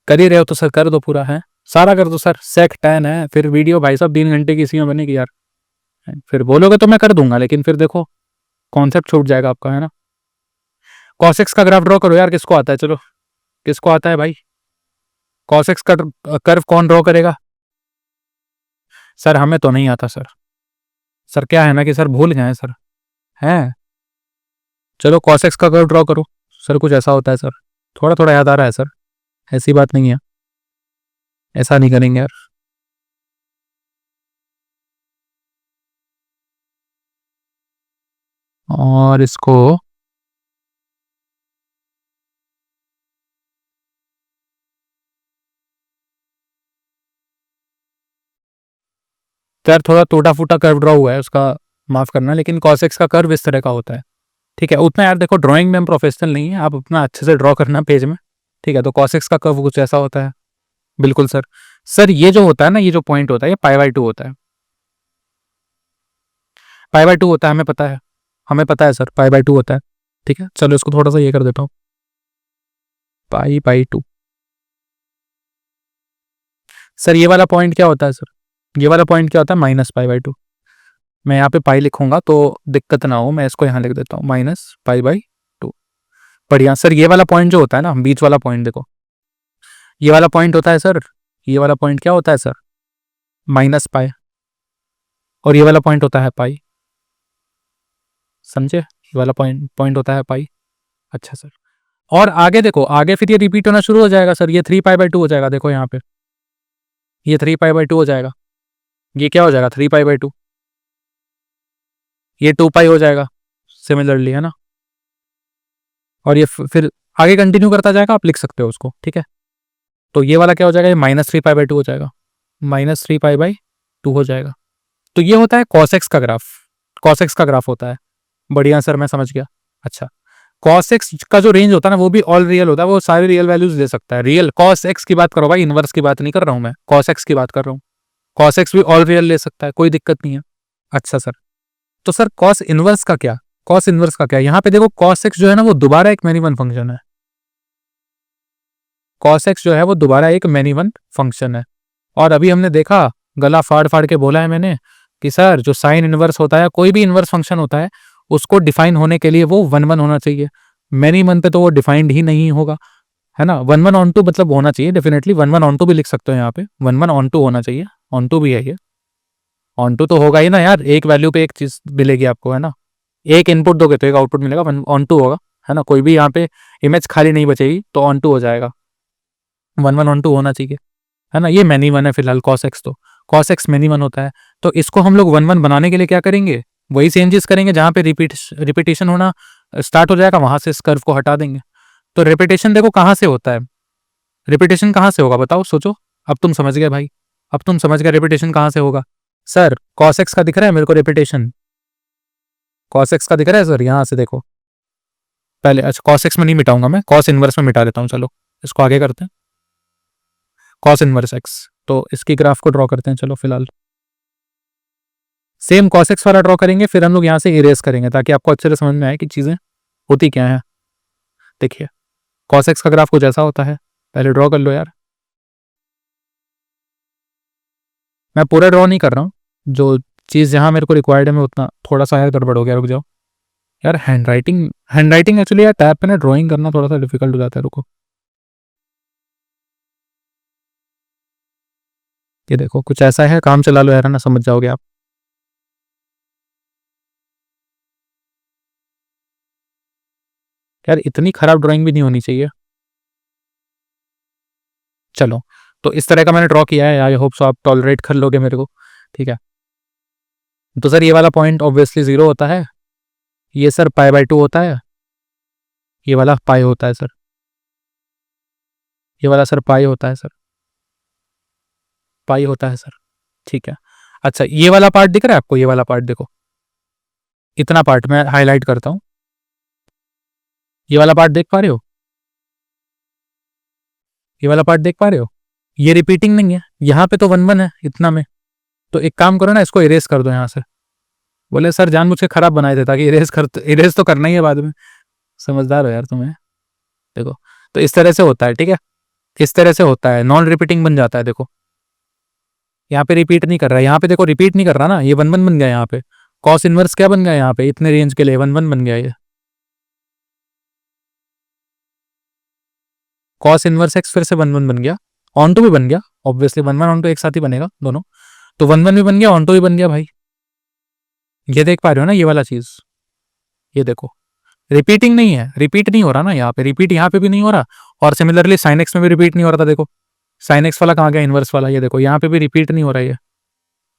कर ही रहे हो तो सर कर दो पूरा, है सारा कर दो सर। सेक टैन है, फिर वीडियो भाई साहब 3 घंटे की इसी में बनेगी यार। फिर बोलोगे तो मैं कर दूंगा, लेकिन फिर देखो कॉन्सेप्ट छूट जाएगा आपका, है ना। कॉस एक्स का ग्राफ ड्रॉ करो यार, किसको आता है? चलो, किसको आता है भाई? कॉस एक्स का कर्व कौन ड्रॉ करेगा? सर हमें तो नहीं आता सर। सर क्या है ना कि सर भूल गए सर, हैं। चलो कॉस एक्स का कर्व ड्रॉ करो सर, कुछ ऐसा होता है सर, थोड़ा थोड़ा याद आ रहा है सर, ऐसी बात नहीं है, ऐसा नहीं करेंगे यार। और इसको तो यार थोड़ा टूटा फूटा कर्व ड्रॉ हुआ है, उसका माफ करना, लेकिन cos x का कर्व इस तरह का होता है। ठीक है, उतना यार देखो ड्राइंग में हम प्रोफेशनल नहीं है, आप अपना अच्छे से ड्रॉ करना पेज में। ठीक है, तो cos x का कर्व कुछ ऐसा होता है। बिल्कुल सर। सर ये जो होता है ना, ये जो पॉइंट होता है ये π/2 होता है, π/2 होता है, हमें पता है, हमें पता है सर π/2 होता है। ठीक है, चलो इसको थोड़ा सा ये कर देता हूँ, π/2। सर ये वाला पॉइंट क्या होता है सर? ये वाला पॉइंट क्या होता है? -π/2। मैं यहाँ पे पाई लिखूंगा तो दिक्कत ना हो, मैं इसको यहाँ लिख देता हूँ -π/2। बढ़िया सर। ये वाला पॉइंट जो होता है ना, बीच वाला पॉइंट देखो, ये वाला पॉइंट होता है सर, ये वाला पॉइंट क्या होता है सर? -π। और ये वाला पॉइंट होता है पाई, समझे? ये वाला पॉइंट पॉइंट होता है पाई। अच्छा सर, और आगे देखो, आगे फिर ये रिपीट होना शुरू हो जाएगा सर, ये 3π/2 हो जाएगा। देखो यहाँ पे ये 3π/2 हो जाएगा, ये क्या हो जाएगा? 3π/2। ये 2π हो जाएगा सिमिलरली, है ना। और ये फिर आगे कंटिन्यू करता जाएगा, आप लिख सकते हो उसको। ठीक है, तो ये वाला क्या हो जाएगा? ये -3π/2 हो जाएगा, -3π/2 हो जाएगा। तो ये होता है cos x का ग्राफ, cos x का ग्राफ होता है। बढ़िया सर, मैं समझ गया। अच्छा, cos x का जो रेंज होता है ना वो भी ऑल रियल होता है, वो सारी रियल वैल्यूज दे सकता है। रियल cos x की बात करो भाई, इनवर्स की बात नहीं कर रहा हूं मैं, cos x की बात कर रहा हूँ। cos x भी ऑल रियल ले सकता है, कोई दिक्कत नहीं है। अच्छा सर, तो सर cos इनवर्स का क्या? cos इनवर्स का क्या? यहाँ पे देखो cos x जो है ना वो दोबारा एक मैनी वन फंक्शन है। cos x जो है वो दोबारा एक मैनी वन फंक्शन है। और अभी हमने देखा, गला फाड़ फाड़ के बोला है मैंने कि सर जो साइन इनवर्स होता है, कोई भी इनवर्स फंक्शन होता है, उसको डिफाइन होने के लिए वो 1 1 होना चाहिए। मैनी वन पे तो वो डिफाइंड ही नहीं होगा, है ना। 1 1 ऑन टू मतलब होना चाहिए डेफिनेटली, 1 1 ऑन टू भी लिख सकते हो यहाँ पे, 1 1 ऑन टू होना चाहिए, ऑन टू भी है ये, ऑन टू तो होगा ही ना यार, एक वैल्यू पे एक चीज मिलेगी आपको, है ना। एक इनपुट दोगे तो एक आउटपुट मिलेगा, ऑन टू होगा, है ना। कोई भी यहाँ पे इमेज खाली नहीं बचेगी, तो ऑन टू हो जाएगा, 1 1 ऑन टू होना चाहिए, है ना। ये मैनी वन है फिलहाल cos x, तो cos x मैनी वन होता है। तो इसको हम लोग 1 1 बनाने के लिए क्या करेंगे? वही सेम चीज करेंगे, जहां पे रिपीटेशन होना स्टार्ट हो जाएगा वहां से इस कर्व को हटा देंगे। तो रिपीटेशन देखो कहां से होता है, रिपीटेशन कहां से होगा बताओ, सोचो। अब तुम समझ गए भाई, अब तुम समझ गए रिपीटेशन कहां से होगा। सर cos x का दिख रहा है मेरे को रिपीटेशन, cos x का दिख रहा है सर, यहां से देखो पहले। अच्छा cos x में नहीं मिटाऊंगा मैं, cos इनवर्स में मिटा देता हूँ। चलो इसको आगे करते हैं, cos इनवर्स x। तो इसकी ग्राफ को ड्रॉ करते हैं, चलो फिलहाल सेम cos x वाला ड्रॉ करेंगे, फिर हम लोग यहाँ से इरेज करेंगे ताकि आपको अच्छे से समझ में आए कि चीजें होती क्या है। देखिए cos x का ग्राफ कुछ ऐसा होता है, पहले ड्रॉ कर लो यार। मैं पूरा ड्रॉ नहीं कर रहा हूँ, जो चीज जहां मेरे को रिक्वायर्ड है मैं उतना, थोड़ा सा यार गड़बड़ हो गया, रुक जाओ यार। हैंड राइटिंग एक्चुअली यार टैब पे ना ड्राइंग करना थोड़ा सा डिफिकल्ट हो जाता है, रुको। ये देखो कुछ ऐसा है, काम चला लो यार, है ना, समझ जाओगे आप। यार इतनी खराब ड्राइंग भी नहीं होनी चाहिए। चलो, तो इस तरह का मैंने ड्रॉ किया है, आई होप सो आप टॉलरेट कर लोगे मेरे को। ठीक है, तो सर ये वाला पॉइंट ऑब्वियसली 0 होता है, ये सर π/2 होता है, ये वाला पाई होता है सर, ये वाला सर पाई होता है सर, पाई होता है सर। ठीक है, अच्छा ये वाला पार्ट दिख रहा है आपको, ये वाला पार्ट देखो, इतना पार्ट मैं हाईलाइट करता हूं, ये वाला पार्ट देख पा रहे हो, ये वाला पार्ट देख पा रहे हो, ये रिपीटिंग नहीं है, यहाँ पे तो 1 1 है इतना में। तो एक काम करो ना, इसको इरेज कर दो यहाँ से। बोले सर जानबूझ के खराब बनाए थे ताकि इरेज तो करना ही है बाद में। समझदार हो यार तुम्हें। देखो, तो इस तरह से होता है, ठीक है, इस तरह से होता है, नॉन रिपीटिंग बन जाता है। देखो यहाँ पे रिपीट नहीं कर रहा है, यहाँ पे देखो रिपीट नहीं कर रहा ना, ये 1 1 बन गया। यहाँ पे कॉस इनवर्स क्या बन गया, यहाँ पे इतने रेंज के लिए 1 1 बन गया। ये कॉस इनवर्स एक्स फिर से 1 1 बन गया, ऑन टू भी बन गया, ऑब्वियसली 1 1 ऑन टू एक साथ ही बनेगा दोनों, तो 1 1 भी बन गया, ऑन टू भी बन गया भाई। ये देख पा रहे हो ना ये वाला चीज, ये देखो रिपीटिंग नहीं है, रिपीट नहीं हो रहा ना यहाँ पे, रिपीट यहाँ पे भी नहीं हो रहा, और सिमिलरली साइन एक्स में भी रिपीट नहीं हो रहा था। देखो साइन एक्स वाला कहाँ गया, इनवर्स वाला, ये देखो यहाँ पे भी रिपीट नहीं हो रहा है, ये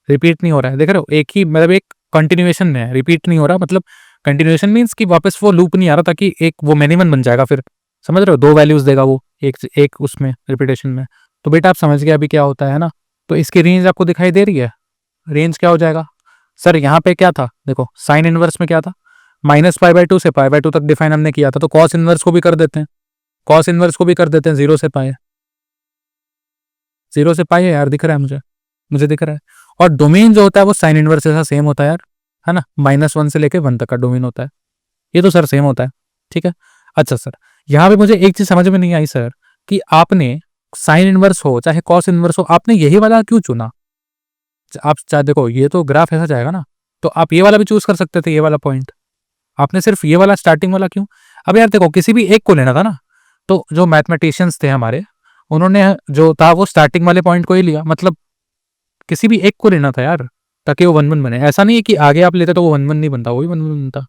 रिपीट नहीं हो रहा है, देख रहे हो, एक ही मतलब एक कंटिन्यूएशन में है, रिपीट नहीं हो रहा, मतलब कंटिन्यूएशन मीन्स कि वापस वो लूप नहीं आ रहा, ताकि एक वो मिनिमम बन जाएगा फिर, समझ रहे हो, 2 वैल्यूज देगा वो एक एक उसमें रिपीटेशन में। तो बेटा आप समझ गए अभी क्या होता है ना। तो इसकी रेंज आपको दिखाई दे रही है, रेंज क्या हो जाएगा सर, यहाँ पे क्या था, देखो साइन इनवर्स में क्या था, -π/2 से π/2 तक डिफाइन हमने किया था, तो कॉस इनवर्स को भी कर देते हैं, कॉस इनवर्स को भी कर देते हैं 0 से पाए, 0 से पाए यार, दिख रहा है मुझे, मुझे दिख रहा है। और डोमेन जो होता है वो साइन इनवर्स जैसा सेम होता है यार, है ना, -1 से लेके 1 तक का डोमेन होता है, ये तो सर सेम होता है। ठीक है, अच्छा सर यहाँ पे मुझे एक चीज समझ में नहीं आई सर, कि आपने साइन इनवर्स हो चाहे कॉस इनवर्स हो, आपने यही वाला क्यों चुना। आप चाहे देखो ये तो ग्राफ ऐसा जाएगा ना, तो आप ये वाला भी चूज कर सकते थे, ये वाला पॉइंट, आपने सिर्फ ये वाला स्टार्टिंग वाला क्यों। अब यार देखो किसी भी एक को लेना था ना, तो जो मैथमेटिशियंस थे हमारे, उन्होंने जो था वो स्टार्टिंग वाले पॉइंट को ही लिया, मतलब किसी भी एक को लेना था यार, ताकि वो 1 1 बने। ऐसा नहीं है कि आगे आप लेते तो वो 1 1 नहीं बनता, वो भी 1 1 बनता,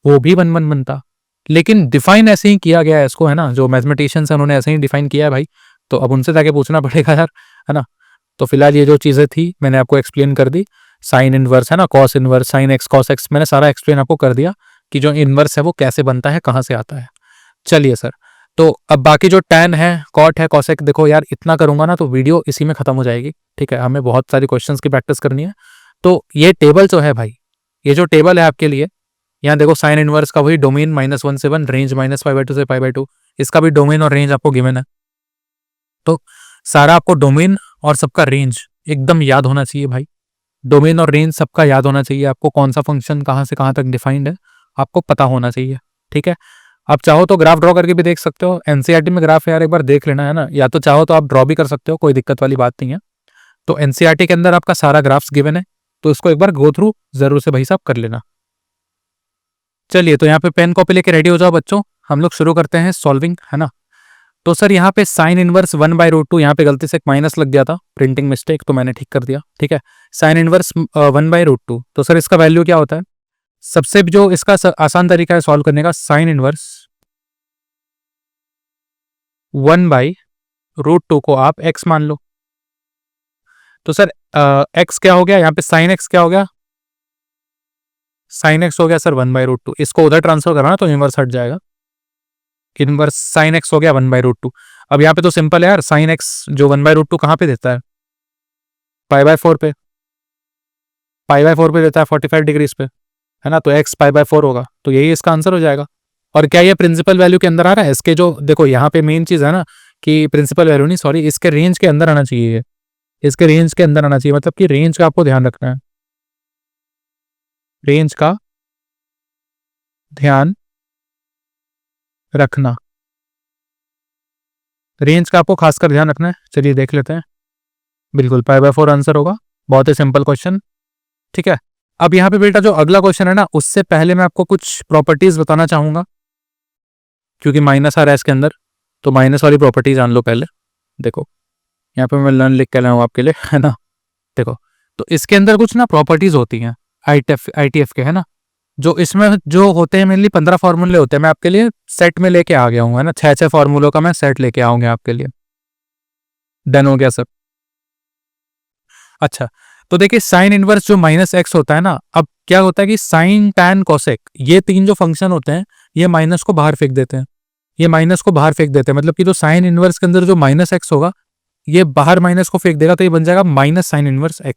वो भी 1 1 बनता, लेकिन डिफाइन ऐसे ही किया गया है इसको, है ना, जो मैथमेटिशियंस है उन्होंने ऐसे ही डिफाइन किया है भाई, तो अब उनसे जाके पूछना पड़ेगा यार, है ना। तो फिलहाल ये जो चीजें थी मैंने आपको एक्सप्लेन कर दी, साइन इनवर्स है ना, cos inverse, sine x cos x, मैंने सारा एक्सप्लेन आपको कर दिया कि जो इनवर्स है वो कैसे बनता है, कहाँ से आता है। चलिए सर, तो अब बाकी जो टैन है, कॉट है, कॉसेक, देखो यार इतना करूंगा ना तो वीडियो इसी में खत्म हो जाएगी। ठीक है, हमें बहुत सारी क्वेश्चंस की प्रैक्टिस करनी है। तो ये टेबल जो है भाई, ये जो टेबल है आपके लिए, यहाँ देखो साइन इनवर्स का वही डोमेन -1 से 1, रेंज -π/2 से π/2, इसका भी डोमेन और रेंज आपको गिवन है। तो सारा आपको डोमेन और सबका रेंज एकदम याद होना चाहिए भाई, डोमेन और रेंज सबका याद होना चाहिए आपको, कौन सा फंक्शन कहाँ से कहाँ तक डिफाइंड है आपको पता होना चाहिए। ठीक है, आप चाहो तो ग्राफ ड्रॉ करके भी देख सकते हो, एनसीईआरटी में ग्राफ यार एक बार देख लेना, है ना, या तो चाहो तो आप ड्रॉ भी कर सकते हो, कोई दिक्कत वाली बात नहीं है। तो एनसीईआरटी के अंदर आपका सारा ग्राफ्स गिवन है, तो इसको एक बार गो थ्रू जरूर से भाई साहब कर लेना। चलिए, तो यहाँ पे पेन कॉपी लेके रेडी हो जाओ बच्चों, हम लोग शुरू करते हैं सॉल्विंग, है ना। तो सर यहाँ पे साइन इनवर्स 1/√2, यहाँ पे गलती से एक माइनस लग गया था, प्रिंटिंग मिस्टेक, तो मैंने ठीक कर दिया। ठीक है, साइन इनवर्स 1/√2, तो सर इसका वैल्यू क्या होता है, सबसे जो इसका आसान तरीका है सॉल्व करने का, साइन इनवर्स 1/√2 को आप x मान लो। तो सर x क्या हो गया, यहाँ पे साइन x क्या हो गया, साइन x हो गया सर 1/√2, इसको उधर ट्रांसफर करना तो इनवर्स हट जाएगा, इनवर्स साइन x हो गया 1/√2। अब यहाँ पे तो सिंपल है यार, साइन x जो 1/√2 कहाँ पे देता है, π/4 पे, π/4 पे देता है 45 डिग्रीज पे, है ना, तो x π/4 होगा, तो यही इसका आंसर हो जाएगा। और क्या ये प्रिंसिपल वैल्यू के अंदर आ रहा है, इसके जो देखो यहाँ पे मेन चीज है ना, कि प्रिंसिपल वैल्यू नहीं, सॉरी, इसके रेंज के अंदर आना चाहिए, इसके रेंज के अंदर आना चाहिए, मतलब कि रेंज का आपको ध्यान रखना है, रेंज का ध्यान रखना, रेंज का आपको खासकर ध्यान रखना है। चलिए देख लेते हैं, बिल्कुल π/4 आंसर होगा, बहुत ही सिंपल क्वेश्चन। ठीक है, अब यहाँ पे बेटा जो अगला क्वेश्चन है ना, उससे पहले मैं आपको कुछ प्रॉपर्टीज बताना चाहूंगा, क्योंकि माइनस आ रहा है इसके अंदर, तो माइनस वाली प्रॉपर्टी जान लो पहले। देखो यहाँ पे मैं लर्न लिख के लाया हूँ आपके लिए, है ना। देखो, तो इसके अंदर कुछ ना प्रॉपर्टीज होती हैं आईटीएफ के, है ना। जो इसमें जो होते हैं मेनली 15 फॉर्मूले होते हैं, मैं आपके लिए सेट में लेके आ गया हूँ, है ना। 6 फॉर्मूलों का मैं सेट लेके आऊंगा आपके लिए। डन हो गया सब। अच्छा, तो देखिए साइन इनवर्स जो -x होता है ना, अब क्या होता है कि साइन टैन कोसेक ये तीन जो फंक्शन होते हैं ये माइनस को बाहर फेंक देते हैं। ये माइनस को बाहर फेंक देते हैं, मतलब कि जो साइन इनवर्स के अंदर जो -x होगा ये बाहर माइनस को फेंक देगा, तो ये बन जाएगा माइनस साइन इनवर्स x,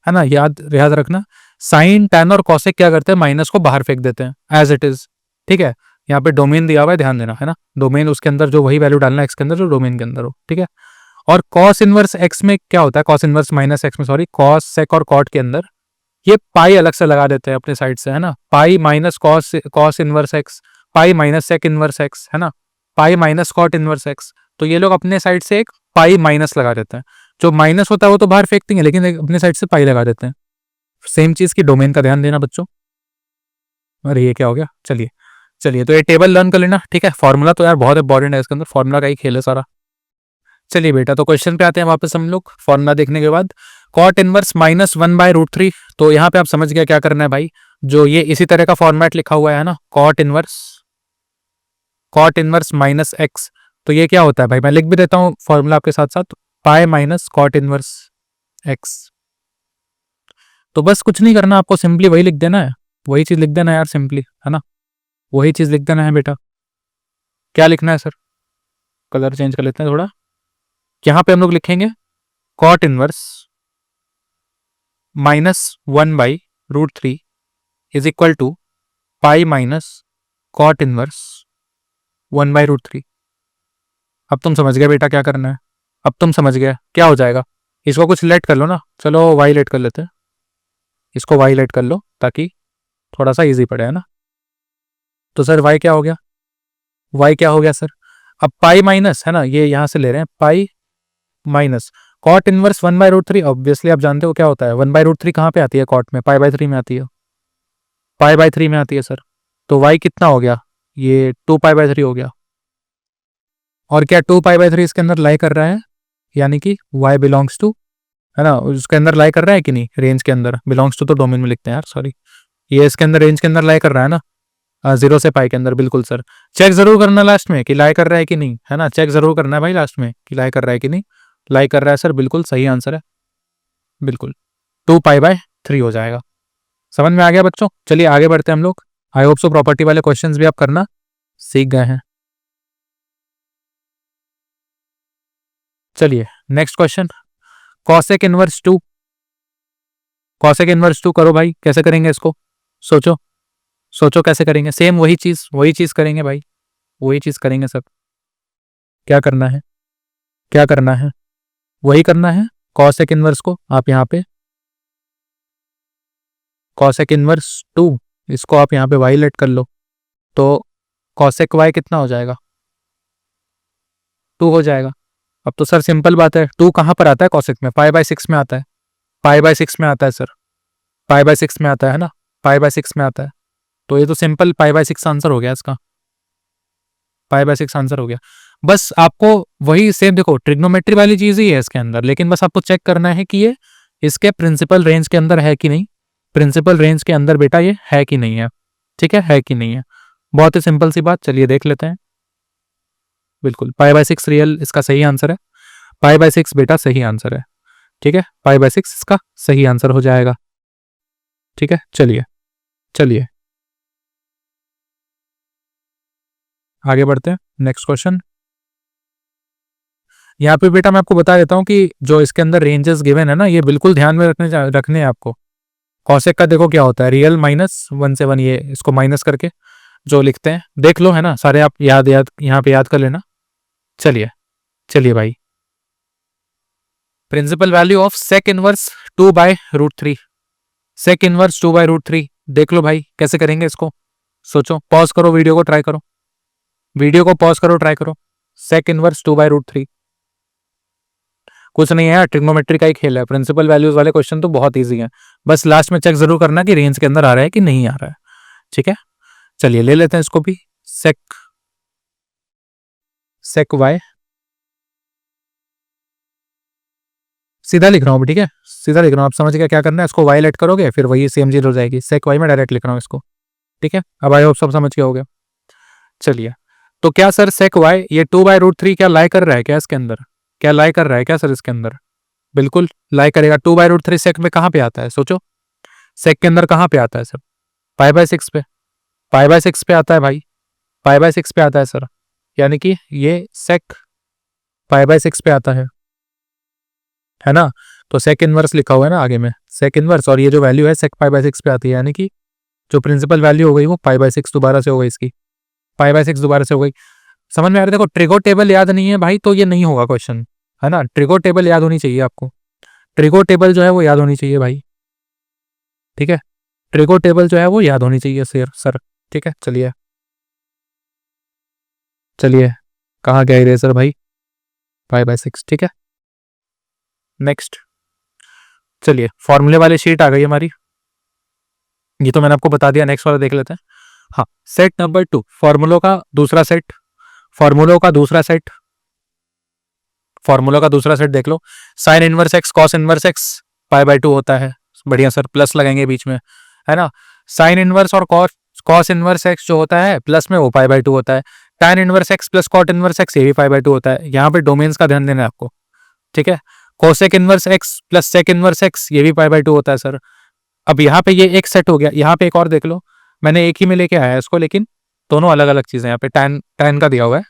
है ना। याद याद रखना, साइन टैन और कॉसेक क्या करते हैं, माइनस को बाहर फेंक देते हैं एज इट इज। ठीक है, यहाँ पे डोमेन दिया हुआ है, ध्यान देना, है ना। डोमेन उसके अंदर जो वही वैल्यू डालना है एक्स के अंदर जो डोमेन के अंदर हो। ठीक है, और कॉस इनवर्स एक्स में क्या होता है, कॉस इनवर्स -x में, सॉरी, कॉस सेक और कॉट के अंदर ये पाई अलग से लगा देते हैं अपने साइड से, है ना। Pi minus cos inverse x, pi minus sec inverse x, है ना, pi minus cot inverse x. तो ये लोग अपने साइड से एक पाई माइनस लगा देते हैं। जो माइनस होता है वो तो बाहर फेंकते हैं, लेकिन अपने साइड से पाई लगा देते हैं। सेम चीज की डोमेन का ध्यान देना बच्चों। अरे ये क्या हो गया, चलिए चलिए, तो ये टेबल लर्न कर लेना। ठीक है, फॉर्मूला तो यार बहुत इंपॉर्टेंट है इसके अंदर, फॉर्मूला का ही खेल है सारा। चलिए बेटा, तो क्वेश्चन पे आते हैं वापस हम लोग फॉर्मूला देखने के बाद। कॉट इनवर्स -1/√3, तो यहाँ पे आप समझ गया क्या करना है भाई। जो ये इसी तरह का फॉर्मेट लिखा हुआ है ना, कॉट इनवर्स -x, तो ये क्या होता है भाई, मैं लिख भी देता हूँ फॉर्मूला आपके साथ साथ, pi minus cot inverse x। तो बस कुछ नहीं करना, आपको सिंपली वही लिख देना है, वही चीज लिख देना है यार, सिंपली, है ना। वही चीज लिख देना है बेटा। क्या लिखना है सर, कलर चेंज कर लेते हैं थोड़ा। यहाँ पे हम लोग लिखेंगे cot inverse -1/√3 is equal to pi minus cot inverse 1/√3। अब तुम समझ गए बेटा क्या करना है, अब तुम समझ गए क्या हो जाएगा। इसको कुछ लेट कर लो ना, चलो वाई लेट कर लेते हैं, इसको वाई लेट कर लो ताकि थोड़ा सा इजी पड़े, है ना। तो सर वाई क्या हो गया, वाई क्या हो गया सर। अब पाई माइनस, है ना, ये यहां से ले रहे हैं, pi minus cot inverse 1/√3। Obviously आप जानते हो क्या होता है, 1/√3 कहाँ पे आती है, कॉट में पाई/3 में आती है, पाई/3 में आती है सर। तो वाई कितना हो गया, ये 2 पाई/3 हो गया। और क्या 2 पाई/3 इसके अंदर लाई कर रहा है, यानी कि y बिलोंग्स टू, है ना, उसके अंदर लाई कर रहा है कि नहीं, रेंज के अंदर, बिलोंग्स टू तो डोमेन में लिखते हैं यार, सॉरी, ये इसके अंदर रेंज के अंदर लाई कर रहा है ना, 0 से पाई के अंदर, बिल्कुल सर। चेक जरूर करना लास्ट में कि लाई कर रहा है कि नहीं, है ना, चेक जरूर करना है भाई लास्ट में कि लाई कर रहा है कि नहीं। लाई कर रहा है सर, बिल्कुल सही आंसर है, बिल्कुल 2 पाई/3 हो जाएगा। समझ में आ गया बच्चों, चलिए आगे बढ़ते हैं हम लोग। आई होप सो प्रॉपर्टी वाले क्वेश्चंस भी आप करना सीख गए हैं। चलिए next question, cosec inverse 2, cosec inverse 2 करो भाई, कैसे करेंगे इसको, सोचो सोचो कैसे करेंगे। सेम वही चीज करेंगे भाई, वही चीज करेंगे सब। क्या करना है, क्या करना है, वही करना है। कॉसेक इनवर्स को आप यहाँ पे, कॉसेक इनवर्स 2, इसको आप यहाँ पे वाई लेट कर लो, तो कॉसेक वाई कितना हो जाएगा, 2 हो जाएगा। अब तो सर सिंपल बात है, 2 कहाँ पर आता है कॉसेक में, पाई/6 में आता है, पाई/6 में आता है सर, पाई/6 में आता है ना, पाई/6 में आता है। तो ये तो सिंपल पाई/6 आंसर हो गया इसका, पाई/6 आंसर हो गया। बस आपको वही सेम, देखो ट्रिग्नोमेट्री वाली चीज ही है इसके अंदर, लेकिन बस आपको चेक करना है कि ये इसके प्रिंसिपल रेंज के अंदर है कि नहीं, प्रिंसिपल रेंज के अंदर बेटा ये है कि नहीं है। ठीक है कि नहीं है, बहुत ही सिंपल सी बात, चलिए देख लेते हैं। बिल्कुल पाई/6 रियल इसका सही आंसर है, पाई/6 बेटा सही आंसर है। ठीक है, पाई/6 इसका सही आंसर हो जाएगा। ठीक है, चलिए चलिए आगे बढ़ते हैं, नेक्स्ट क्वेश्चन। यहाँ पे बेटा मैं आपको बता देता हूँ कि जो इसके अंदर रेंजेस गिवन है ना, ये बिल्कुल ध्यान में रखने हैं आपको। कॉसेक का देखो क्या होता है, रियल -1 से 1, ये इसको माइनस करके जो लिखते हैं, देख लो, है ना, सारे आप याद याद यहाँ पे याद कर लेना। चलिए चलिए भाई, principal value of sec inverse 2/√3, sec inverse 2/√3, देख लो भाई कैसे करेंगे इसको, सोचो, पॉज करो वीडियो को, ट्राई करो, वीडियो को पॉज करो, ट्राई करो। सेक इनवर्स 2/√3 कुछ नहीं है यार, ट्रिग्नोमेट्री का ही खेल है, प्रिंसिपल वैल्यूज वाले क्वेश्चन तो बहुत ईजी है। बस लास्ट में चेक जरूर करना कि रेंज के अंदर आ रहा है कि नहीं आ रहा है। ठीक है, चलिए ले लेते हैं इसको भी, सेक सेक वाई सीधा लिख रहा हूँ, ठीक है, सीधा लिख रहा हूँ, आप समझ गए क्या करना है, इसको वाई लेट करोगे फिर वही सेम चीज हो जाएगी, सेक वाई में डायरेक्ट लिख रहा हूँ इसको, ठीक है। अब आई होप सब समझ गए होगे। चलिए, तो क्या सर सेक वाई ये 2/√3 क्या लाई कर रहा है क्या इसके अंदर, क्या लाई कर रहा है क्या सर इसके अंदर, बिल्कुल लाई करेगा। 2/√3 सेक में कहाँ पे आता है, सोचो सेक के अंदर कहाँ पे आता है सर, पाई/6 पे, पाई/6 पे आता है भाई, पाई/6 पे आता है सर, यानी कि ये सेक पाई/6 पे आता है ना। तो सेक इनवर्स लिखा हुआ है ना आगे में, सेक इनवर्स, और ये जो वैल्यू है सेक पाई/6 पे आती है, यानी कि जो प्रिंसिपल वैल्यू हो गई वो पाई/6 दोबारा से हो गई, इसकी पाई/6 दोबारा से हो गई। समझ में आ रहा है, देखो ट्रिगो टेबल याद नहीं है भाई तो ये नहीं होगा क्वेश्चन, है ना। ट्रिगो टेबल याद होनी चाहिए आपको, ट्रिगो टेबल जो है वो याद होनी चाहिए भाई, ठीक है, ट्रिगो टेबल जो है वो याद होनी चाहिए सर, ठीक है। चलिए चलिए, कहाँ गया इरेजर भाई, पाई/6, ठीक है। नेक्स्ट, चलिए फॉर्मूले वाली शीट आ गई हमारी, ये तो मैंने आपको बता दिया, नेक्स्ट वाला देख लेते हैं। हाँ, सेट नंबर 2, फॉर्मूलों का दूसरा सेट, फॉर्मूलों का दूसरा सेट, फॉर्मूला का दूसरा सेट देख लो, sine inverse x cos inverse x पाई/2 होता है, बढ़िया सर, प्लस लगाएंगे बीच में, है ना। साइन इनवर्स और कॉस इनवर्स एक्स जो होता है प्लस में वो पाई/2 होता है, tan inverse x plus cot inverse x ये भी पाई/2 होता है, यहाँ पे डोमेन्स का ध्यान देना है आपको, ठीक है। Cosec inverse x plus sec inverse x ये भी पाई/2 होता है सर। अब यहाँ पे ये एक सेट हो गया, यहाँ पे एक और देख लो, मैंने एक ही में लेके आया इसको, लेकिन दोनों अलग अलग चीजें, यहाँ पे टैन टैन का दिया हुआ है,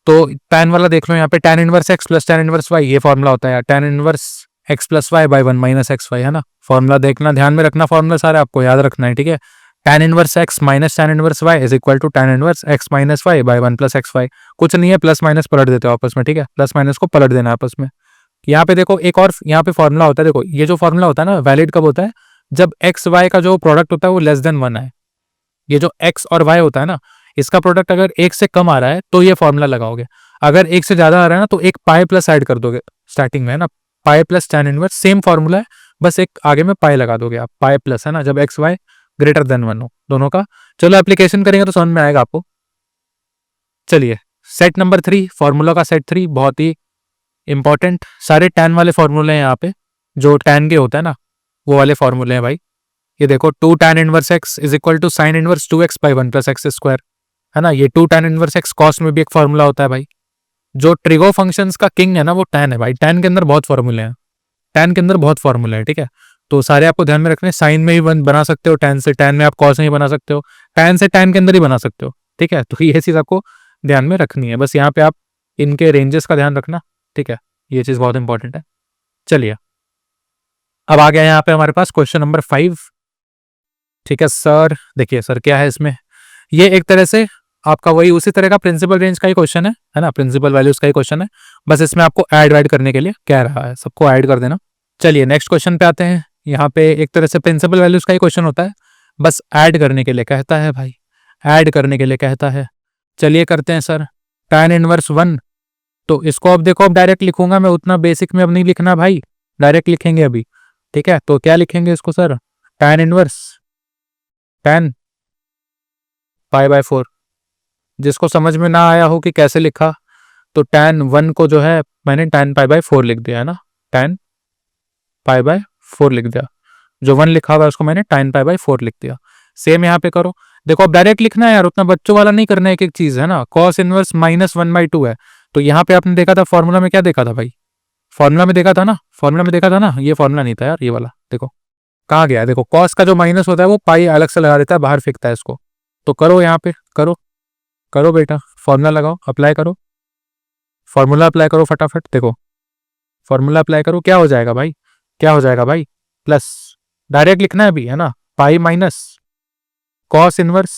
तो टैन वाला देख लो, यहाँ पे tan inverse x plus tan inverse y ये फॉर्मूला होता है, tan inverse x plus y by 1 minus x y, है ना। फॉर्मूला देखना, ध्यान में रखना, फॉर्मूला सारे आपको याद रखना है, ठीक है। Tan inverse x minus tan inverse y is equal to tan inverse x minus y by 1 plus x y, कुछ नहीं है, प्लस माइनस पलट देते हो आपस में, ठीक है, प्लस माइनस को पलट देना आपस में। यहाँ पे देखो एक और यहाँ पे फॉर्मूला होता है, देखो ये जो फॉर्मूला होता है ना वैलिड कब होता है, जब एक्स वाई का जो प्रोडक्ट होता है वो लेस देन 1 है। ये जो एक्स और वाई होता है ना, इसका प्रोडक्ट अगर एक से कम आ रहा है तो ये फॉर्मूला लगाओगे, अगर एक से ज्यादा आ रहा है ना तो एक पाई प्लस ऐड कर दोगे स्टार्टिंग में, है ना, pi plus tan inverse, same formula है, बस एक आगे में पाई लगा दोगे आप, पाई प्लस, है ना, जब एक्स वाई ग्रेटर देन 1 हो दोनों का। चलो एप्लीकेशन करेंगे तो समझ में आएगा आपको। चलिए सेट नंबर 3, फॉर्मूला का सेट 3 बहुत ही इंपॉर्टेंट, सारे टैन वाले फॉर्मूले हैं यहाँ पे, जो टैन के होता है ना वो वाले फॉर्मूले हैं भाई। ये देखो 2 tan inverse x is equal to sine inverse 2x by 1 plus x square, है ना। ये 2 tan इनवर्स x कॉस में भी एक फॉर्मूला होता है भाई। जो ट्रिगो फंक्शंस का किंग है ना वो टैन है भाई, टैन के अंदर बहुत फॉर्मूले हैं, टैन के अंदर बहुत फॉर्मूले हैं, ठीक है। तो सारे आपको ध्यान में रखने, साइन में भी बना सकते हो टैन से, टैन में आप कॉस में ही बना सकते हो, टैन से टैन के अंदर ही बना सकते हो, ठीक है। तो ये चीज आपको ध्यान में रखनी है, बस यहाँ पे आप इनके रेंजेस का ध्यान रखना, ठीक है, ये चीज बहुत इंपॉर्टेंट है। चलिए अब आ गया यहाँ पे हमारे पास क्वेश्चन नंबर 5, ठीक है सर। देखिए सर क्या है इसमें, ये एक तरह से आपका वही उसी तरह का प्रिंसिपल रेंज का ही क्वेश्चन है ना, प्रिंसिपल वैल्यूज का ही क्वेश्चन है, बस इसमें आपको ऐड वैड करने के लिए कह रहा है, सबको ऐड कर देना। चलिए नेक्स्ट क्वेश्चन पे आते हैं, यहाँ पे एक तरह से प्रिंसिपल वैल्यूज का ही क्वेश्चन होता है, बस ऐड करने के लिए कहता है भाई, ऐड करने के लिए कहता है। चलिए करते हैं सर, tan इनवर्स 1, तो इसको अब देखो, अब डायरेक्ट लिखूंगा मैं, उतना बेसिक में अब नहीं लिखना भाई, डायरेक्ट लिखेंगे अभी, ठीक है। तो क्या लिखेंगे इसको सर, tan इनवर्स tan पाई/4, जिसको समझ में ना आया हो कि कैसे लिखा, तो tan 1 को जो है मैंने tan पाई/4 लिख दिया, है ना, tan पाई/4 लिख दिया, जो 1 लिखा हुआ है उसको मैंने tan पाई/4 लिख दिया। सेम यहाँ पे करो, देखो अब डायरेक्ट लिखना है यार, उतना बच्चों वाला नहीं करना है, एक एक चीज, है ना। cos इनवर्स -1/2 है, तो यहाँ पे आपने देखा था फॉर्मूला में, क्या देखा था भाई, फॉर्मूला में देखा था ना, फॉर्मूला में देखा था ना, ये फॉर्मूला नहीं था यार, ये वाला देखो कहाँ गया है, देखो कॉस का जो माइनस होता है वो पाई अलग से लगा देता है, बाहर फेंकता है इसको, तो करो यहाँ पे, करो करो बेटा, फॉर्मूला लगाओ, अप्लाई करो, फॉर्मूला अप्लाई करो फटाफट, देखो फॉर्मूला अप्लाई करो, क्या हो जाएगा भाई, क्या हो जाएगा भाई, प्लस, डायरेक्ट लिखना है अभी, है ना, pi minus cos inverse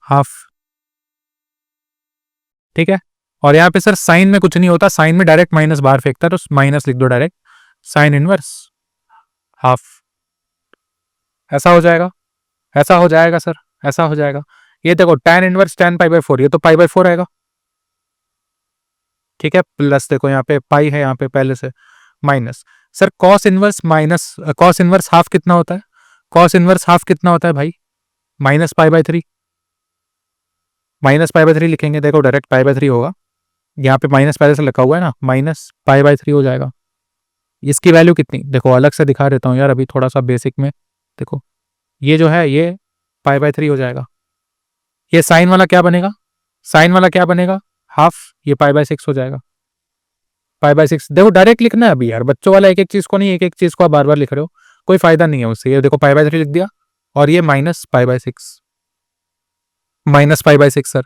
half, ठीक है। और यहाँ पे सर साइन में कुछ नहीं होता, साइन में डायरेक्ट माइनस बाहर फेंकता है, तो माइनस लिख दो डायरेक्ट, साइन इनवर्स हाफ, ऐसा हो जाएगा, ऐसा हो जाएगा सर, ऐसा हो जाएगा। ये देखो tan इनवर्स tan पाई/4, ये तो पाई/4 आएगा, ठीक है, प्लस देखो यहाँ पे पाई है, यहाँ पे पहले से minus, sir cos inverse half कितना होता है, cos इनवर्स हाफ कितना होता है भाई, -पाई/3, -पाई/3 लिखेंगे, देखो डायरेक्ट पाई/3 होगा, यहाँ पे माइनस पहले से लिखा हुआ है ना, माइनस पाई बाय 3 हो जाएगा। इसकी वैल्यू कितनी, देखो अलग से दिखा देता हूँ यार अभी थोड़ा सा बेसिक में। देखो ये जो है ये पाई बाय 3 हो जाएगा। ये साइन वाला क्या बनेगा, साइन वाला क्या बनेगा, हाफ, ये पाई बाय 6 हो जाएगा। पाई बाय 6 देखो डायरेक्ट लिखना है अभी यार, बच्चों वाला एक एक चीज को नहीं, एक एक चीज को आप बार बार लिख रहे हो, कोई फायदा नहीं है उससे। ये देखो पाई बाय 3 लिख दिया, और ये minus pi by 6, minus pi by 6 sir,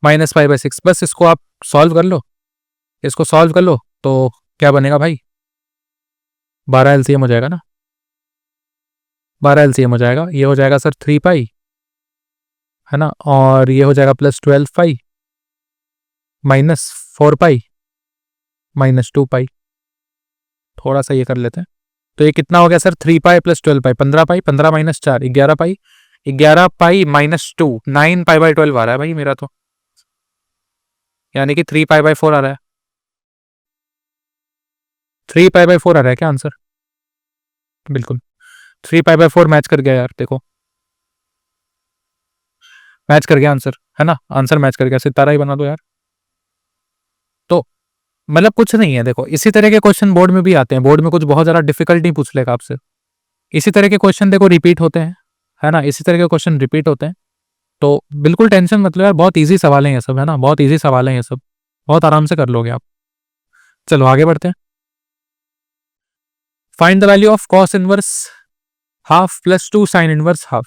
minus pi by 6। बस इसको आप सॉल्व कर लो, इसको सॉल्व कर लो तो क्या बनेगा भाई, 12 एलसीएम हो जाएगा ना, 12 एलसीएम हो जाएगा। ये हो जाएगा सर 3 पाई, है ना, और ये हो जाएगा plus 12 pi minus 4 pi minus 2 पाई। थोड़ा सा ये कर लेते हैं, तो ये कितना हो गया sir, 3 pi plus 12 pi, 15 pi, 15 minus 4 11 pi, 11 pi minus 2 9 pi by 12 आ रहा है भाई मेरा तो, यानी कि 3 पाई बाई 4 आ रहा है। 3 पाई बाई 4 आ रहा है क्या आंसर, बिल्कुल 3 पाई बाई 4 मैच कर गया यार, देखो मैच कर गया आंसर, है ना, आंसर मैच कर गया, सितारा ही बना दो यार। तो मतलब कुछ नहीं है, देखो इसी तरह के क्वेश्चन बोर्ड में भी आते हैं, बोर्ड में कुछ बहुत ज्यादा डिफिकल्ट नहीं पूछ लेगा आपसे, इसी तरह के क्वेश्चन देखो रिपीट होते हैं, है ना, इसी तरह के क्वेश्चन रिपीट होते हैं। तो बिल्कुल टेंशन मत लो यार, बहुत इजी सवाल है ये सब, है ना, बहुत इजी सवाल है ये सब, बहुत आराम से कर लोगे आप। चलो आगे बढ़ते हैं। Find the value of cos inverse half plus 2 sine inverse half.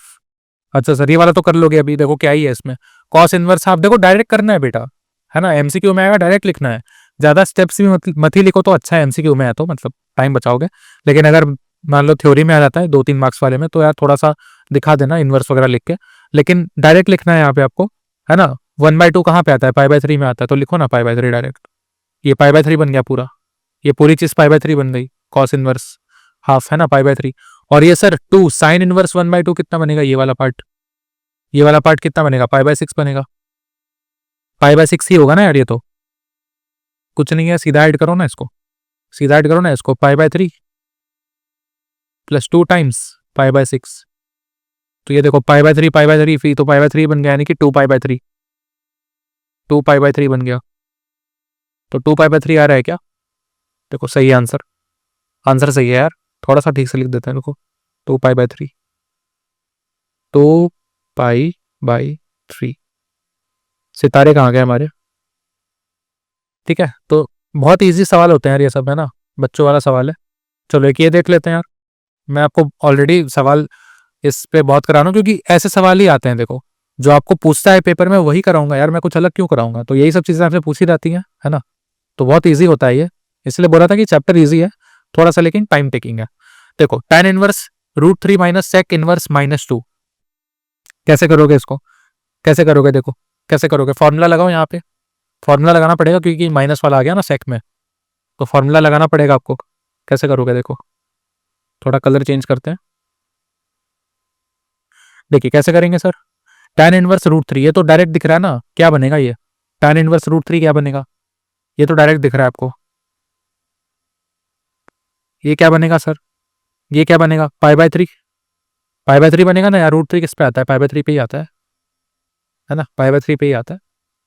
अच्छा सर ये वाला तो कर लोगे अभी, देखो क्या ही है इसमें, कॉस इनवर्स हाफ देखो डायरेक्ट करना है बेटा, है ना, एमसीक्यू में आएगा डायरेक्ट लिखना है, ज्यादा स्टेप्स भी मत ही लिखो तो अच्छा है, एमसीक्यू में है तो मतलब टाइम बचाओगे। लेकिन अगर मान लो थ्योरी में आ जाता है 2-3 मार्क्स वाले में, तो यार थोड़ा सा दिखा देना इनवर्स वगैरह लिख के, लेकिन डायरेक्ट लिखना है यहाँ पे आपको, है ना। 1/2 कहाँ पे आता है, पाई बाय 3 में आता है, तो लिखो ना पाई बाय 3 डायरेक्ट, ये पाई बाय 3 बन गया पूरा, ये पूरी चीज पाई बाय 3 बन गई, कॉस इनवर्स हाफ, है ना, पाई बाय 3। और ये सर 2 साइन इनवर्स 1/2 कितना बनेगा, ये वाला पार्ट, ये वाला पार्ट कितना बनेगा, पाई बाय 6 बनेगा, पाई बाय 6 ही होगा ना यार, ये तो कुछ नहीं है, सीधा ऐड करो ना इसको, सीधा ऐड करो ना इसको, पाई by 3 plus 2 times pi by 6, तो ये देखो पाई बाय 3 पाई बाय 3 फी तो पाई बाय 3 बन गया, यानी कि 2 पाई बाय 3, 2 पाई बाय 3 बन गया, तो 2 पाई बाय 3 आ रहा है क्या, देखो सही है आंसर, आंसर सही है यार, थोड़ा सा ठीक से लिख देते हैं, देखो 2 पाई बाय 3, 2 पाई बाय 3, सितारे कहाँ गए हमारे, ठीक है। तो बहुत इजी सवाल होते हैं यार ये सब, है ना, बच्चों वाला सवाल है। चलो एक ये देख लेते हैं यार, मैं आपको ऑलरेडी सवाल इस पे बहुत करा रहा हूँ, क्योंकि ऐसे सवाल ही आते हैं, देखो जो आपको पूछता है पेपर में वही कराऊंगा यार, मैं कुछ अलग क्यों कराऊंगा, तो यही सब चीजें आपसे पूछी जाती हैं, है ना, तो बहुत ईजी होता है ये, इसलिए बोला था कि चैप्टर ईजी है थोड़ा सा, लेकिन टाइम टेकिंग है। देखो tan inverse √3 minus sec inverse -2, कैसे करोगे इसको, कैसे करोगे, देखो कैसे करोगे, फॉर्मूला लगाओ यहाँ पे, फॉर्मूला लगाना पड़ेगा क्योंकि माइनस वाला आ गया ना सेक में, तो फॉर्मूला लगाना पड़ेगा आपको। कैसे करोगे, देखो थोड़ा कलर चेंज करते हैं, देखिए कैसे करेंगे सर, tan इनवर्स √3, ये तो डायरेक्ट दिख रहा है ना, क्या बनेगा ये, tan इनवर्स √3 क्या बनेगा, ये तो डायरेक्ट दिख रहा है आपको, ये क्या बनेगा सर, ये क्या बनेगा, पाई बाय 3, पाई बाय 3 बनेगा ना यार, √3 किस पे आता है, पाई बाय 3 पे ही आता है ना, पाई बाय 3 पे ही आता है,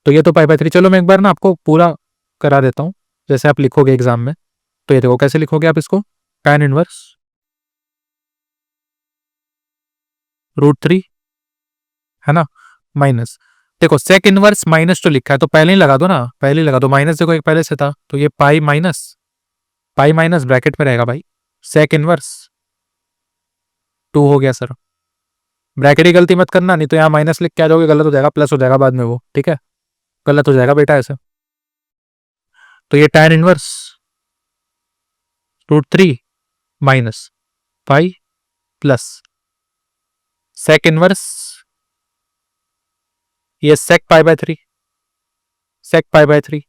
तो ये तो पाई बाय 3। चलो मैं एक बार ना आपको पूरा करा देता हूँ, जैसे आप लिखोगे एग्जाम में, तो ये देखो कैसे लिखोगे आप इसको, tan इनवर्स √3, है ना, माइनस, देखो सेक इनवर्स -2 लिखा है तो पहले ही लगा दो ना, पहले ही लगा दो, माइनस देखो एक पहले से था, तो ये पाई माइनस ब्रैकेट में रहेगा भाई, सेक इनवर्स 2 हो गया सर, ब्रैकेट की गलती मत करना, नहीं तो यहाँ माइनस लिख के आ जाओगे, गलत हो जाएगा, प्लस हो जाएगा बाद में वो, ठीक है, गलत हो जाएगा बेटा ऐसे। तो ये tan inverse √3 minus pi plus sec inverse, ये sec pi by 3, sec pi by 3,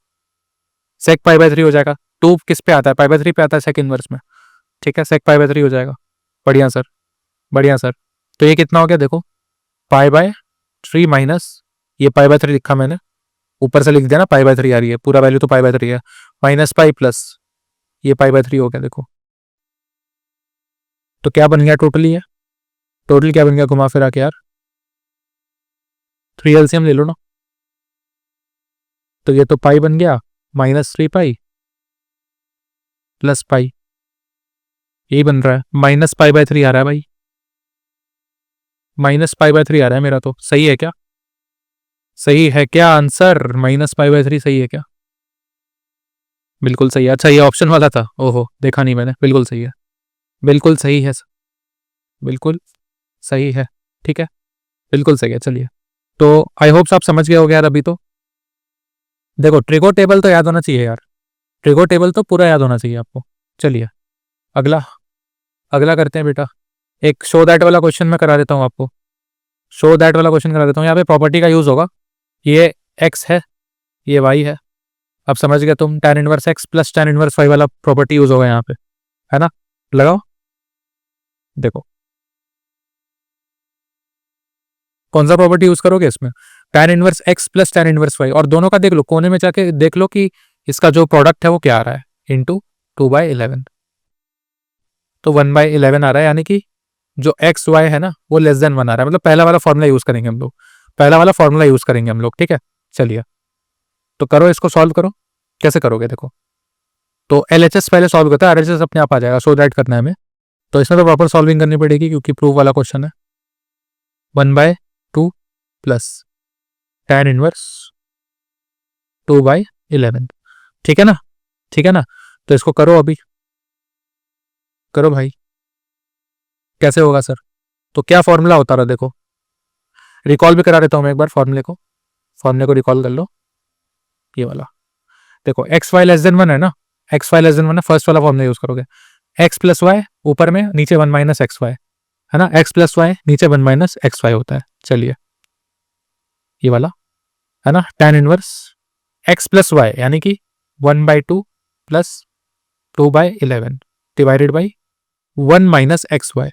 sec pi by 3 हो जाएगा, 2 किस पे आता है, पाई बाय 3 पे आता है सेक इनवर्स में, ठीक है, सेक पाई बाय 3 हो जाएगा, बढ़िया सर, बढ़िया सर। तो ये कितना हो गया, देखो पाई बाय 3 माइनस, ये पाई बाय 3 लिखा मैंने, ऊपर से लिख दिया ना, पाई बाय 3 आ रही है, पूरा वैल्यू तो पाई बाय 3 है, माइनस पाई प्लस ये पाई बाय 3 हो गया, देखो तो क्या बन गया टोटली है, टोटल क्या बन गया घुमा फिरा के यार, 3 एलसीएम ले लो ना, तो ये तो पाई बन गया, -3 पाई प्लस पाई, यही बन रहा है। -π/3 आ रहा है भाई, -π/3 आ रहा है मेरा, तो सही है क्या? सही है क्या आंसर? -π/3 सही है क्या? बिल्कुल सही है। अच्छा, ये ऑप्शन वाला था, ओहो देखा नहीं मैंने। बिल्कुल सही है, बिल्कुल सही है, बिल्कुल सही है। ठीक है, बिल्कुल सही है। चलिए, तो आई होप आप समझ गए हो यार अभी तो। देखो, ट्रिगो टेबल तो याद होना चाहिए यार, ट्रिगो टेबल तो पूरा याद होना चाहिए आपको। चलिए, अगला अगला करते हैं बेटा। एक शो दैट वाला क्वेश्चन मैं करा देता हूँ आपको। शो दैट वाला क्वेश्चन करा देता हूँ। यहाँ पे प्रॉपर्टी का यूज होगा। ये एक्स है, ये वाई है। अब समझ गए तुम, tan inverse x plus tan inverse y वाला प्रॉपर्टी यूज होगा यहाँ पे, है ना? लगाओ, देखो कौन सा प्रॉपर्टी यूज करोगे इसमें। tan inverse x plus tan inverse y, और दोनों का देख लो, कोने में जाके देख लो कि इसका जो प्रोडक्ट है वो क्या आ रहा है, इंटू 2/11। तो 1/11 आ रहा है, यानी कि जो एक्स वाई है ना वो <1 आ रहा है। मतलब पहला वाला फॉर्मूला यूज करेंगे हम लोग, पहला वाला फॉर्मूला यूज करेंगे हम लोग। ठीक है, चलिए तो करो, इसको सॉल्व करो। कैसे करोगे देखो, तो LHS पहले सॉल्व करता है, RHS अपने आप आ जाएगा। सो दैट करना है हमें, तो इसमें तो प्रॉपर सॉल्विंग करनी पड़ेगी क्योंकि प्रूफ वाला क्वेश्चन है। 1/2 प्लस tan इनवर्स 2/11, ठीक है ना? ठीक है ना? तो इसको करो, अभी करो भाई। कैसे होगा सर? तो क्या फॉर्मूला होता रहा, देखो रिकॉल भी करा देता हूं मैं एक बार फॉर्मूले को रिकॉल कर लो। ये वाला देखो, एक्स वाई <1 है ना, एक्स वाई <1 है, फर्स्ट वाला फॉर्मूला यूज करोगे। एक्स प्लस वाई ऊपर में, नीचे 1 माइनस एक्स वाई, है ना? एक्स प्लस वाई नीचे 1 माइनस एक्स वाई होता है। चलिए, ये वाला है ना, tan inverse x plus y यानी कि 1/2 plus 2/11 divided by 1 minus x y.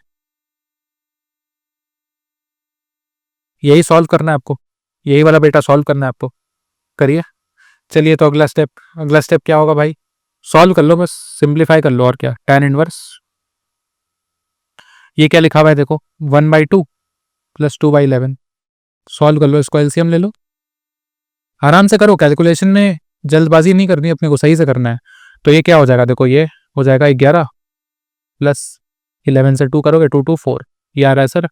यही सॉल्व करना है आपको, यही वाला बेटा सॉल्व करना है आपको। करिए। चलिए, तो अगला स्टेप क्या होगा भाई? सॉल्व कर लो, बस सिंप्लीफाई कर लो, और क्या। tan इनवर्स, ये क्या लिखा हुआ है देखो, 1/2 प्लस 2/11। सॉल्व कर लो, इसको एलसीएम ले लो, आराम से करो। कैलकुलेशन में जल्दबाजी नहीं करनी, अपने को सही से करना है। तो ये क्या हो जाएगा देखो, ये हो जाएगा 11 प्लस 11 से 2 करोगे, 2 2 4, ये आ रहा है सर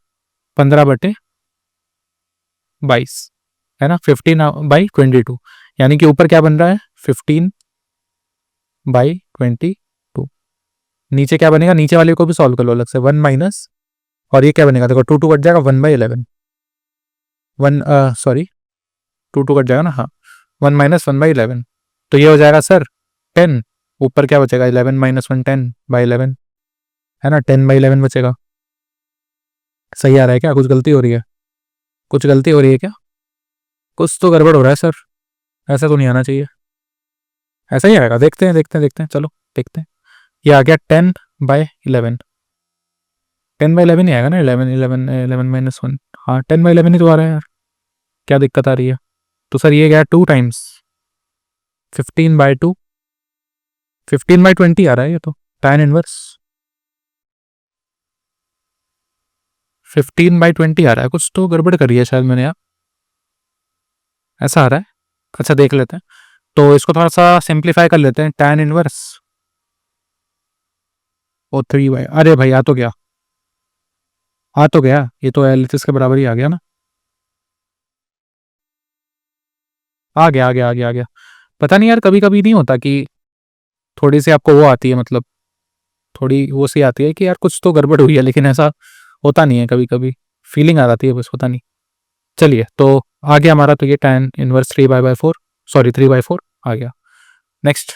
15/22, है ना? 15/22, यानी कि ऊपर क्या बन रहा है, 15/22। नीचे क्या बनेगा, नीचे वाले को भी सॉल्व कर लो अलग से, 1 माइनस, और ये क्या बनेगा देखो, 2 2 कट जाएगा, 1/11, 2 2 कट जाएगा ना, हाँ, 1 माइनस 1/11। तो ये हो जाएगा सर 10, ऊपर क्या बचेगा, 11 माइनस 1, 10/11, है ना? 10/11 बचेगा। सही आ रहा है क्या? कुछ गलती हो रही है? कुछ गलती हो रही है क्या? कुछ तो गड़बड़ हो रहा है सर, ऐसा तो नहीं आना चाहिए। ऐसा ही आएगा, देखते हैं देखते हैं देखते हैं, चलो देखते हैं। ये आ गया 10/11, 10/11 ही आएगा ना, 11 माइनस 1, हाँ 10/11 ही तो आ रहा है यार, क्या दिक्कत आ रही है? तो सर ये गया 2 टाइम्स 15/2, 15/20 आ रहा है ये तो, tan इनवर्स 15/20 आ रहा है। कुछ तो गड़बड़ करी है शायद मैंने यार, ऐसा आ रहा है। अच्छा, देख लेते हैं, तो इसको थोड़ा सा सिंप्लीफाई कर लेते हैं। tan इनवर्स और 3/, अरे भाई आ तो गया, आ तो गया, ये तो LHS के बराबर ही आ गया ना, आ गया आ गया आ गया आ गया। पता नहीं यार, कभी कभी नहीं होता कि थोड़ी सी आपको वो आती है, मतलब थोड़ी वो सी आती है कि यार कुछ तो गड़बड़ हुई है, लेकिन ऐसा होता नहीं है, कभी कभी फीलिंग आ जाती है, बस होता नहीं। चलिए, तो आ गया हमारा, तो ये tan इनवर्स 3/4, सॉरी 3/4 आ गया। नेक्स्ट,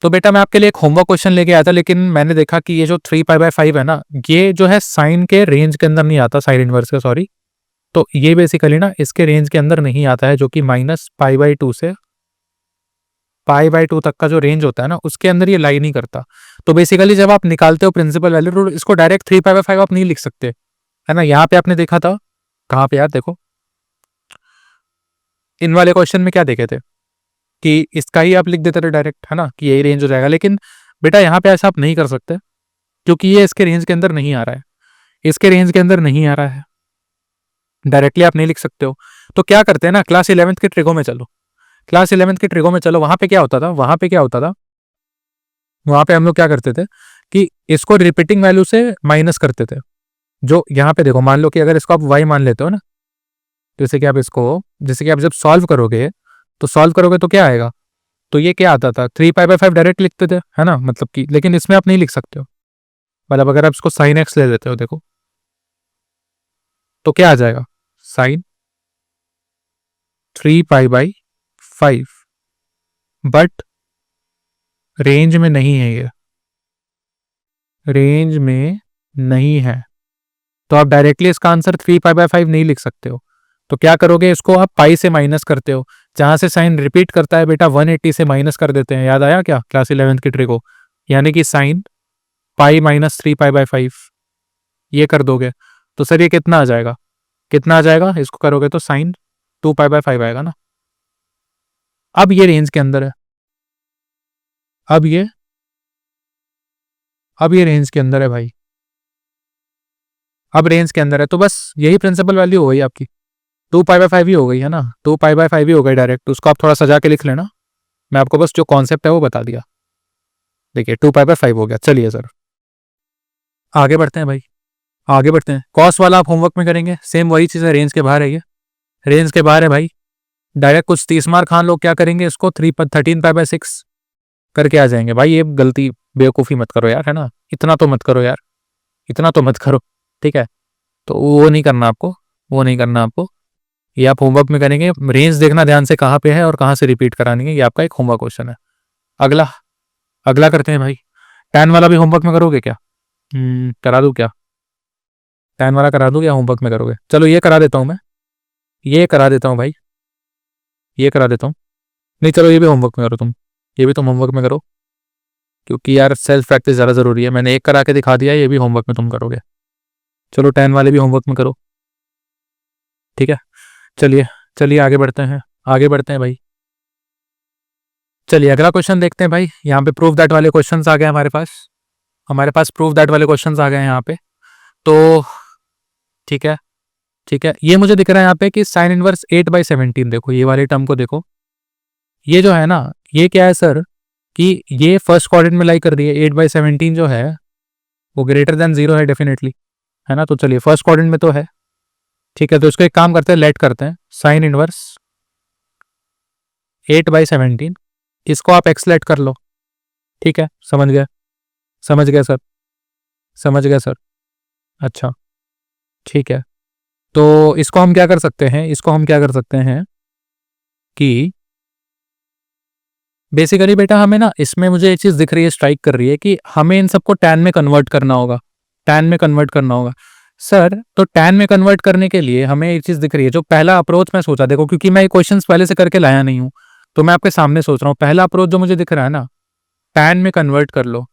तो बेटा मैं आपके लिए एक होमवर्क क्वेश्चन लेके आया था, लेकिन मैंने देखा कि ये जो 3π/5 है ना, ये जो है साइन के रेंज के अंदर नहीं आता, साइन इनवर्स का, सॉरी। तो ये बेसिकली ना इसके रेंज के अंदर नहीं आता है, जो कि -π/2 से π/2 तक का जो रेंज होता है ना, उसके अंदर ये लाई नहीं करता। तो बेसिकली जब आप निकालते हो प्रिंसिपल वैल्यू, तो इसको डायरेक्ट 3π/5 आप नहीं लिख सकते, है ना? यहाँ पे आपने देखा था, कहाँ पे यार, देखो इन वाले क्वेश्चन में क्या देखे थे कि इसका ही आप लिख देते थे डायरेक्ट, है ना, कि यही रेंज हो जाएगा। लेकिन बेटा यहाँ पे ऐसा आप नहीं कर सकते, क्योंकि ये इसके रेंज के अंदर नहीं आ रहा है, इसके रेंज के अंदर नहीं आ रहा है, डायरेक्टली आप नहीं लिख सकते हो। तो क्या करते हैं ना, क्लास 11th के ट्रिको में चलो, क्लास 11th के ट्रिगो में चलो, वहां पे क्या होता था, वहां पे हम लोग क्या करते थे कि इसको रिपीटिंग वैल्यू से माइनस करते थे। जो यहाँ पे देखो, मान लो कि अगर इसको आप y मान लेते हो ना, जैसे कि आप जब सॉल्व करोगे तो क्या आएगा, तो ये क्या आता था, 3π/5 डायरेक्ट लिखते थे, है ना, मतलब कि, लेकिन इसमें आप नहीं लिख सकते हो। मतलब अगर आप इसको साइन एक्स ले लेते हो, देखो तो क्या आ जाएगा, साइन 3π/5, बट रेंज में नहीं है, ये रेंज में नहीं है, तो आप डायरेक्टली इसका आंसर 3π/5 नहीं लिख सकते हो। तो क्या करोगे, इसको आप पाई से माइनस करते हो, जहां से साइन रिपीट करता है बेटा 180 से माइनस कर देते हैं। याद आया क्या क्लास 11th की ट्रिक को, यानी कि साइन पाई माइनस 3π/5 ये कर दोगे तो सर ये कितना आ जाएगा, इसको करोगे तो साइन 2π/5 आएगा ना। अब ये रेंज के अंदर है, अब ये रेंज के अंदर है भाई, अब रेंज के अंदर है, तो बस यही प्रिंसिपल वैल्यू हो गई आपकी, 2π/5 ही हो गई है ना, 2π/5 ही हो गई डायरेक्ट। उसको आप थोड़ा सजा के लिख लेना, मैं आपको बस जो कॉन्सेप्ट है वो बता दिया। देखिए 2π/5 हो गया। चलिए सर आगे बढ़ते हैं भाई, आगे बढ़ते हैं। कॉस वाला आप होमवर्क में करेंगे, सेम वही चीज़ है, रेंज के बाहर है ये, रेंज के बाहर है भाई। डायरेक्ट कुछ 30 मार खान लोग क्या करेंगे, इसको 13π/6 करके आ जाएंगे। भाई ये गलती, बेवकूफ़ी मत करो यार, है ना, इतना तो मत करो यार, इतना तो मत करो, ठीक है। तो वो नहीं करना आपको, ये आप होमवर्क में करेंगे। रेंज देखना ध्यान से कहाँ पे है और कहाँ से रिपीट करानी है, ये आपका एक होमवर्क क्वेश्चन है। अगला अगला करते हैं भाई, टैन वाला भी होमवर्क में करोगे क्या, करा दूं क्या, टैन वाला करा दूं या होमवर्क में करोगे, चलो ये करा देता हूँ मैं, ये करा देता हूँ भाई, ये करा देता हूँ। नहीं चलो ये भी होमवर्क में करो तुम, ये भी तुम होमवर्क में करो, क्योंकि यार सेल्फ प्रैक्टिस ज़्यादा ज़रूरी है। मैंने एक करा के दिखा दिया, ये भी होमवर्क में तुम करोगे। चलो टैन वाले भी होमवर्क में करो, ठीक है। चलिए चलिए आगे बढ़ते हैं, भाई। चलिए अगला क्वेश्चन देखते हैं भाई। यहाँ पे प्रूफ दैट वाले क्वेश्चंस आ गए हमारे पास प्रूफ दैट वाले क्वेश्चंस आ गए हैं यहाँ पे। तो ठीक है, ये मुझे दिख रहा है यहाँ पे कि साइन इनवर्स 8/17, देखो ये वाले टर्म को देखो, ये जो है ना, ये क्या है सर, कि ये फर्स्ट क्वाड्रेंट में लाई कर रही है, 8/17 जो है वो ग्रेटर देन 0 है डेफिनेटली, है ना। तो चलिए फर्स्ट क्वाड्रेंट में तो है, ठीक है। तो इसको एक काम करते हैं, लेट करते हैं, साइन इनवर्स 8/17, इसको आप एक्स लेट कर लो, ठीक है। समझ गए सर, अच्छा ठीक है। तो इसको हम क्या कर सकते हैं, कि बेसिकली बेटा हमें ना, इसमें मुझे एक चीज दिख रही है, स्ट्राइक कर रही है कि हमें इन सबको टैन में कन्वर्ट करना होगा, सर। तो टैन में कन्वर्ट करने के लिए हमें एक चीज दिख रही है, जो पहला अप्रोच मैं सोचा, देखो क्योंकि मैं क्वेश्चन पहले से करके लाया नहीं हूं, तो मैं आपके सामने सोच रहा हूं, पहला अप्रोच जो मुझे दिख रहा है ना, टैन में कन्वर्ट कर लो,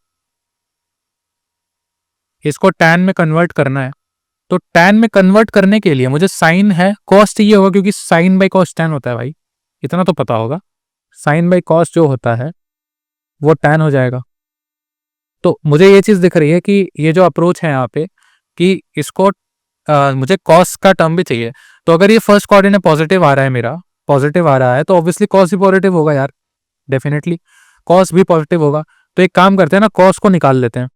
इसको टैन में कन्वर्ट करना है। तो टैन में कन्वर्ट करने के लिए मुझे साइन है कॉस चाहिए होगा, क्योंकि साइन बाई कॉस टैन होता है भाई, इतना तो पता होगा, साइन बाई कॉस जो होता है वो टैन हो जाएगा। तो मुझे ये चीज दिख रही है कि ये जो अप्रोच है यहाँ पे, कि इसको मुझे कॉस का टर्म भी चाहिए। तो अगर ये फर्स्ट कोऑर्डिनेट पॉजिटिव आ रहा है, मेरा पॉजिटिव आ रहा है, तो ऑब्वियसली कॉस भी पॉजिटिव होगा यार, डेफिनेटली कॉस भी पॉजिटिव होगा। तो एक काम करते हैं ना, कॉस को निकाल लेते हैं,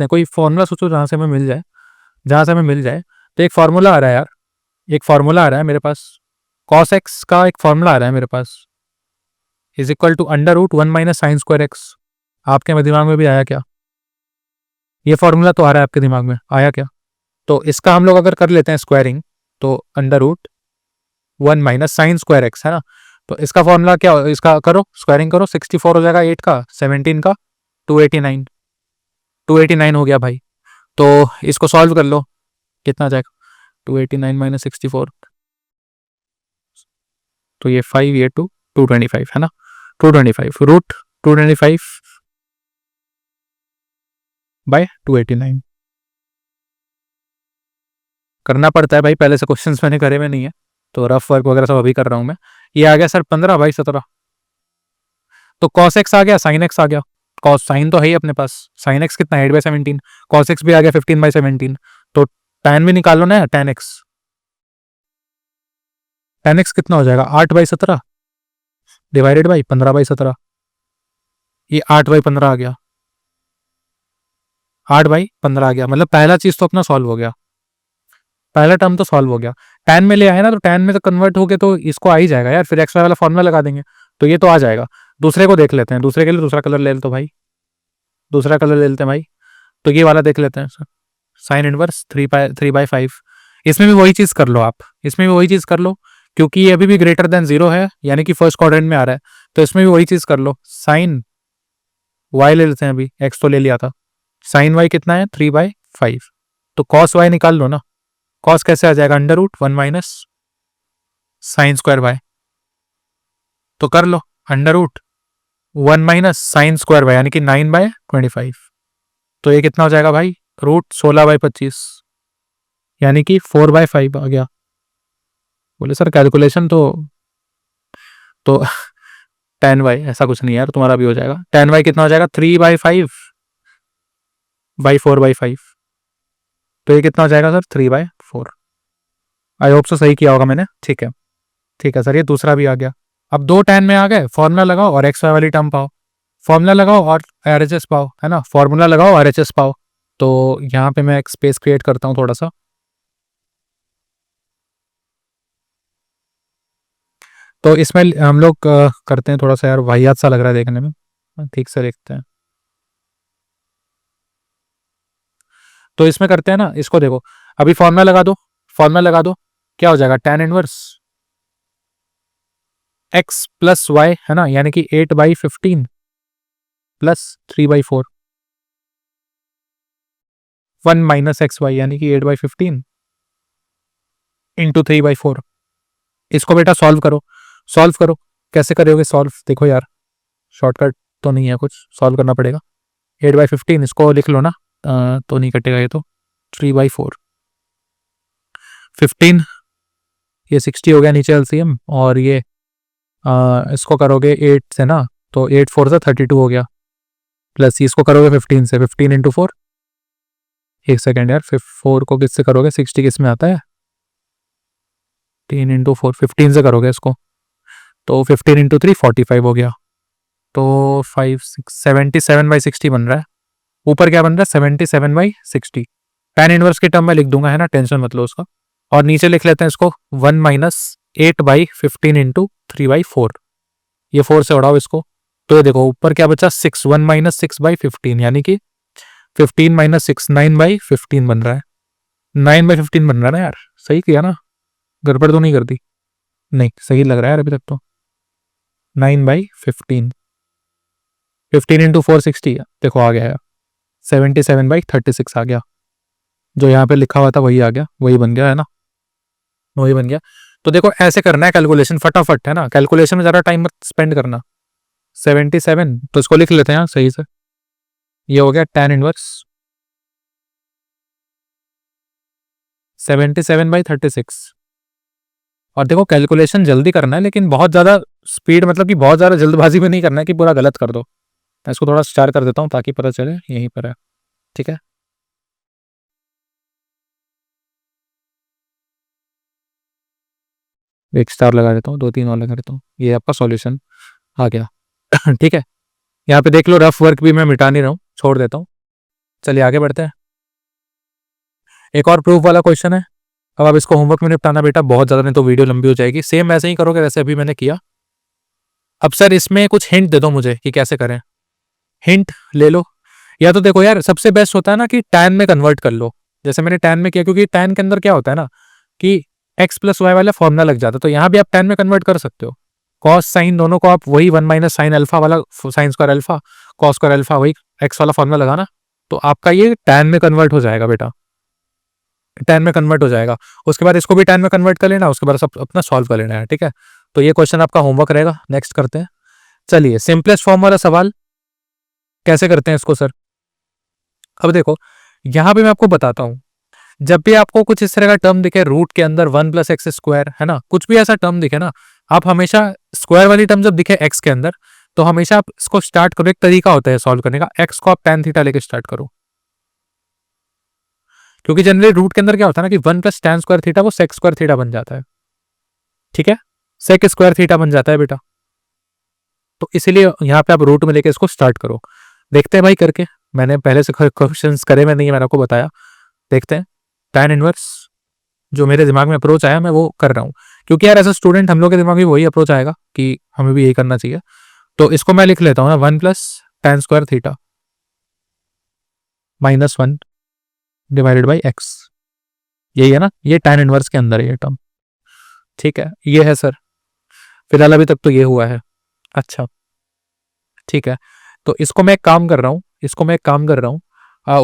कोई फॉर्मूला सोचो जहां से हमें मिल जाए, तो एक फॉर्मूला आ रहा है यार, मेरे पास, कॉस एक्स का एक फॉर्मूला आ रहा है मेरे पास, is equal to √1 - sine square x. आपके दिमाग में भी आया क्या, ये फॉर्मूला तो आ रहा है आपके दिमाग में, आया क्या। तो इसका हम लोग अगर कर लेते हैं स्क्वायरिंग, तो √1 - साइन स्क्वायर एक्स, है ना। तो इसका फॉर्मूला क्या, इसका करो स्क्वायरिंग करो, 64 हो जाएगा, 8 का 17 का 289 हो गया भाई। तो इसको सॉल्व कर लो, कितना आ जाएगा, 289 - 64, तो ये 5, ये 2, 225 है ना, 225 √225/289 करना पड़ता है भाई, पहले से क्वेश्चंस मैंने करे हुए नहीं है, तो रफ वर्क वगैरह सब अभी कर रहा हूं मैं। ये आ गया सर 15 भाई 17, तो कॉस एक्स आ गया, साइन एक्स आ गया, कॉस साइन तो है ही अपने पास, साइन एक्स कितना 8/17, कॉस एक्स भी आ गया 15/17, तो टैन भी निकाल लो ना, टैन एक्स 10x कितना हो जाएगा, 8/17 डिवाइडेड बाई 15/17, ये 8/15 आ गया, 8/15 आ गया। मतलब पहला चीज तो अपना सॉल्व हो गया, पहला टर्म तो सॉल्व हो गया। tan में ले आए ना, तो tan में तो कन्वर्ट हो गए तो इसको आ ही जाएगा यार, फिर एक्स वाई वाला फॉर्मूला लगा देंगे तो ये तो आ जाएगा। दूसरे को देख लेते हैं, दूसरे के लिए दूसरा कलर ले लेते भाई, दूसरा कलर ले लेते हैं भाई। तो ये वाला देख लेते हैं सर, साइन इनवर्स 3/5। इसमें भी वही चीज कर लो आप, इसमें भी वही चीज कर लो, क्योंकि ये अभी भी ग्रेटर देन 0 है, यानी कि फर्स्ट क्वाड्रेंट में आ रहा है, तो इसमें भी वही चीज कर लो। साइन वाई ले लेते हैं, अभी एक्स तो ले लिया था, साइन वाई कितना है 3/5, तो कॉस वाई निकाल लो ना। कॉस कैसे आ जाएगा, √1 माइनस साइन स्क्वायर बाय, तो कर लो √1 माइनस साइन स्क्वायर बाय, यानी कि 9/25। तो ये कितना हो जाएगा भाई, √16/25, यानी कि 4/5 आ गया। बोले सर कैलकुलेशन तो tan y ऐसा कुछ नहीं है यार, तुम्हारा भी हो जाएगा। tan y कितना हो जाएगा, 3/5/4/5, तो ये कितना हो जाएगा सर, 3/4। आई होप सो सही किया होगा मैंने, ठीक है, ठीक है सर, ये दूसरा भी आ गया। अब दो tan में आ गए, फॉर्मूला लगाओ और एक्स वाई वाली टर्म पाओ, फॉर्मूला लगाओ और RHS पाओ, है ना, फॉर्मूला लगाओ RHS पाओ। तो यहाँ पे मैं एक स्पेस क्रिएट करता हूँ थोड़ा सा, तो इसमें हम लोग करते हैं थोड़ा सा यार, वाहियात सा लग रहा है देखने में, ठीक से देखते हैं। तो इसमें करते हैं ना, इसको देखो, अभी फॉर्मूला लगा दो, फॉर्मूला लगा दो, क्या हो जाएगा, tan inverse x plus y, है ना, यानी कि 8/15 प्लस 3/4, 1 माइनस एक्स वाई, यानी कि 8/15 इंटू 3/4। इसको बेटा सॉल्व करो, सॉल्व करो, कैसे करोगे सॉल्व, देखो यार शॉर्टकट तो नहीं है कुछ, सॉल्व करना पड़ेगा। 8/15 इसको लिख लो ना, तो नहीं कटेगा ये तो, 3/4, 15, ये 60 हो गया नीचे LCM, और ये इसको करोगे 8 से ना, तो 8 4 से 32 हो गया, प्लस इसको करोगे 15 से, 15 इंटू 4, एक सेकेंड यार, 4 को किससे करोगे, 60 किस में आता है, 3 इंटू 4, 15 से करोगे इसको, तो 15 इंटू 3 45 हो गया, तो 77/60 बन रहा है। ऊपर क्या बन रहा है, 77/60। tan इनवर्स की टर्म में लिख दूंगा, है ना, टेंशन मत लो उसका। और नीचे लिख लेते हैं इसको 1 माइनस 8/15 इंटू 3/4, ये 4 से उड़ाओ इसको, तो ये देखो ऊपर क्या बचा, 6, 1 माइनस 6/15, यानी कि 15 माइनस 6, 9/15 बन रहा है, 9/15 बन रहा है ना यार, सही किया ना, गड़बड़ तो नहीं कर दी, नहीं सही लग रहा है यार अभी तक तो, 9/15, 15 इंटू 4 60, देखो आ गया है 77/36 आ गया, जो यहाँ पे लिखा हुआ था वही आ गया, वही बन गया, है ना, वही बन गया। तो देखो ऐसे करना है कैलकुलेशन फटाफट, है ना, कैलकुलेशन में ज़्यादा टाइम मत स्पेंड करना। 77, तो इसको लिख लेते हैं सही से, ये हो गया tan इनवर्स 77/36। और देखो कैलकुलेशन जल्दी करना है, लेकिन बहुत ज़्यादा स्पीड, मतलब कि बहुत ज़्यादा जल्दबाजी में नहीं करना है कि पूरा गलत कर दो। मैं इसको थोड़ा स्टार कर देता हूँ ताकि पता चले यहीं पर है, ठीक है। एक स्टार लगा देता हूँ, 2 3 और लगा देता हूँ, ये आपका सॉल्यूशन आ गया। ठीक है, यहाँ पे देख लो, रफ वर्क भी मैं मिटा नहीं रहा हूँ, छोड़ देता हूँ। चलिए आगे बढ़ते हैं, एक और प्रूफ वाला क्वेश्चन है। अब आप इसको होमवर्क में निपटाना बेटा, बहुत ज़्यादा नहीं तो वीडियो लंबी हो जाएगी। सेम ऐसे ही करोगे जैसे अभी मैंने किया। अब सर इसमें कुछ हिंट दे दो मुझे कि कैसे करें, हिंट ले लो। या तो देखो यार, सबसे बेस्ट होता है ना कि tan में कन्वर्ट कर लो, जैसे मैंने tan में किया, क्योंकि tan के अंदर क्या होता है ना कि x प्लस वाई वाला फॉर्मूला लग जाता है, तो यहाँ भी आप tan में कन्वर्ट कर सकते हो। कॉस साइन दोनों को आप वही 1 माइनस साइन अल्फा वाला, sine square alpha cos square alpha, वही x वाला फॉर्मूला लगाना, तो आपका ये tan में कन्वर्ट हो जाएगा बेटा, tan में कन्वर्ट हो जाएगा। उसके बाद इसको भी tan में कन्वर्ट कर लेना, उसके बाद सब अपना सॉल्व कर लेना है, ठीक है। तो ये क्वेश्चन आपका होमवर्क रहेगा। नेक्स्ट करते हैं, चलिए सिंपलेस्ट फॉर्म वाला सवाल कैसे करते हैं इसको सर। अब देखो यहाँ पे मैं आपको बताता हूँ, जब भी आपको कुछ इस तरह का टर्म दिखे रूट के अंदर 1 प्लस एक्स स्क्वायर, है ना, कुछ भी ऐसा टर्म दिखे ना, आप हमेशा स्क्वायर वाली टर्म जब दिखे एक्स के अंदर, तो हमेशा आप इसको स्टार्ट करो, एक तरीका होता है सॉल्व करने का, एक्स को आप tan थीटा लेके स्टार्ट करो, क्योंकि जनरली रूट के अंदर क्या होता है ना कि 1 प्लस tan स्क्वायर थीटा वो सेक स्क्वायर थीटा बन जाता है, ठीक है, सेक स्क्वायर थीटा बन जाता है बेटा। तो इसीलिए यहाँ पे आप रूट में लेके इसको स्टार्ट करो। देखते हैं भाई करके, मैंने पहले से क्वेश्चंस करे में नहीं, मैंने आपको बताया। देखते हैं tan इनवर्स, जो मेरे दिमाग में अप्रोच आया मैं वो कर रहा हूँ, क्योंकि यार एज अ स्टूडेंट हम लोग के दिमाग में वही अप्रोच आएगा कि हमें भी यही करना चाहिए। तो इसको मैं लिख लेता हूँ ना, 1 plus tan square theta -1 divided by x, यही है ना, ये tan इनवर्स के अंदर है ये टर्म। ठीक है, ये है सर, फिलहाल अभी तक तो ये हुआ है। अच्छा ठीक है, तो इसको मैं एक काम कर रहा हूँ, इसको मैं एक काम कर रहा हूँ,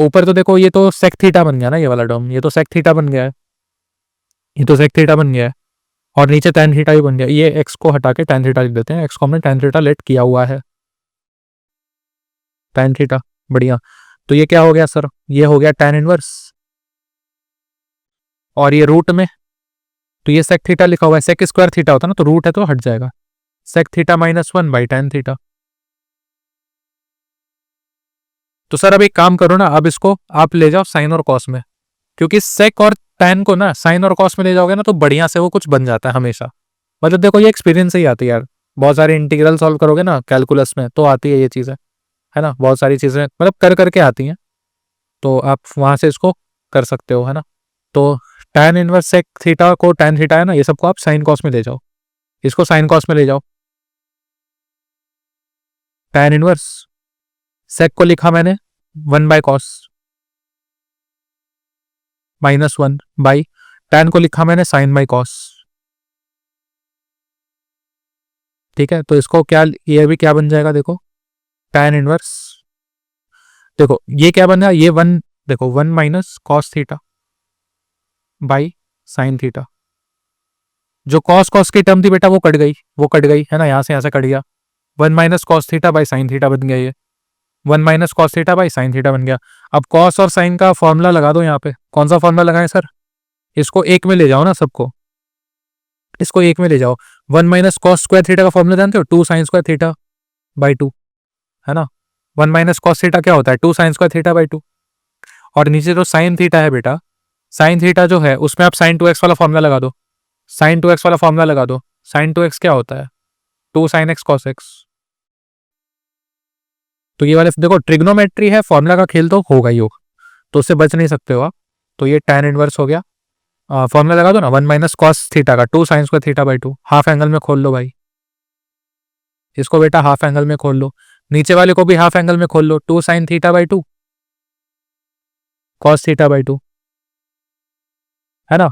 ऊपर तो देखो ये तो सेक थीटा बन गया ना, ये वाला टर्म, ये तो सेक थीटा बन गया है, ये तो सेक थीटा बन गया है, और नीचे tan थीटा भी बन गया। ये x को हटा के tan थीटा लिख देते हैं, x को हमने tan थीटा लेट किया हुआ है, tan थीटा, बढ़िया। तो ये क्या हो गया सर, ये हो गया tan इनवर्स, और ये रूट में, तो ये सेक थीटा लिखा हुआ है, सेक स्क्वायर थीटा होता है ना, तो रूट है तो हट जाएगा, sec theta -1 by tan theta. तो सर अब एक काम करो ना, अब इसको आप ले जाओ साइन और कॉस में, क्योंकि सेक और tan को ना साइन और कॉस में ले जाओगे ना तो बढ़िया से वो कुछ बन जाता है हमेशा। मतलब देखो ये एक्सपीरियंस से ही आती है यार, बहुत सारे इंटीग्रल सॉल्व करोगे ना कैलकुलस में तो आती है ये चीज़ें, है ना, बहुत सारी चीज़ें मतलब कर करके आती हैं, तो आप वहां से इसको कर सकते हो, है ना। तो tan इनवर्स सेक थीटा को, tan थीटा है ना, ये सबको आप साइन कॉस में ले जाओ, इसको साइन कॉस में ले जाओ। tan इनवर्स सेक को लिखा मैंने 1 बाय कॉस -1 बाई tan को लिखा मैंने साइन बाई कॉस। ठीक है, तो इसको क्या, ये भी क्या बन जाएगा देखो, tan इनवर्स, देखो ये क्या बन रहा है, ये 1, देखो 1 minus cos theta by sine theta, जो कॉस कॉस की टर्म थी बेटा वो कट गई, वो कट गई है ना, यहाँ से कट गया, 1 minus cos theta by sine theta बन गया, ये 1 minus cos theta by sine theta बन गया। अब कॉस और साइन का फॉर्मूला लगा दो यहाँ पे, कौन सा फॉर्मूला लगाएं सर, इसको एक में ले जाओ ना सबको, इसको एक में ले जाओ। 1 माइनस कॉस स्क्वायर थीटा का फॉर्मूला जानते हो, 2 साइन स्क्वायर थीटा बाई 2, है ना। 1 माइनस कॉस थीटा क्या होता है, 2 साइन स्क्वायर थीटा बाई 2, और नीचे जो साइन थीटा है बेटा, साइन थीटा जो है उसमें आप साइन 2x वाला फॉर्मूला लगा दो, साइन 2x वाला फॉर्मूला लगा दो। साइन 2x क्या होता है, 2 साइन एक्स कॉस एक्स। तो ये वाले देखो ट्रिग्नोमेट्री है, फॉर्मूला का खेल तो होगा ही होगा, तो उससे बच नहीं सकते हो आप। तो ये tan इनवर्स हो गया, फॉर्मूला लगा दो ना, 1 माइनस कॉस थीटा का 2 sine square theta by 2, half angle में खोल लो भाई, इसको बेटा हाफ एंगल में खोल लो, नीचे वाले को भी हाफ एंगल में खोल लो, 2 sine theta by 2 cos theta by 2, है ना।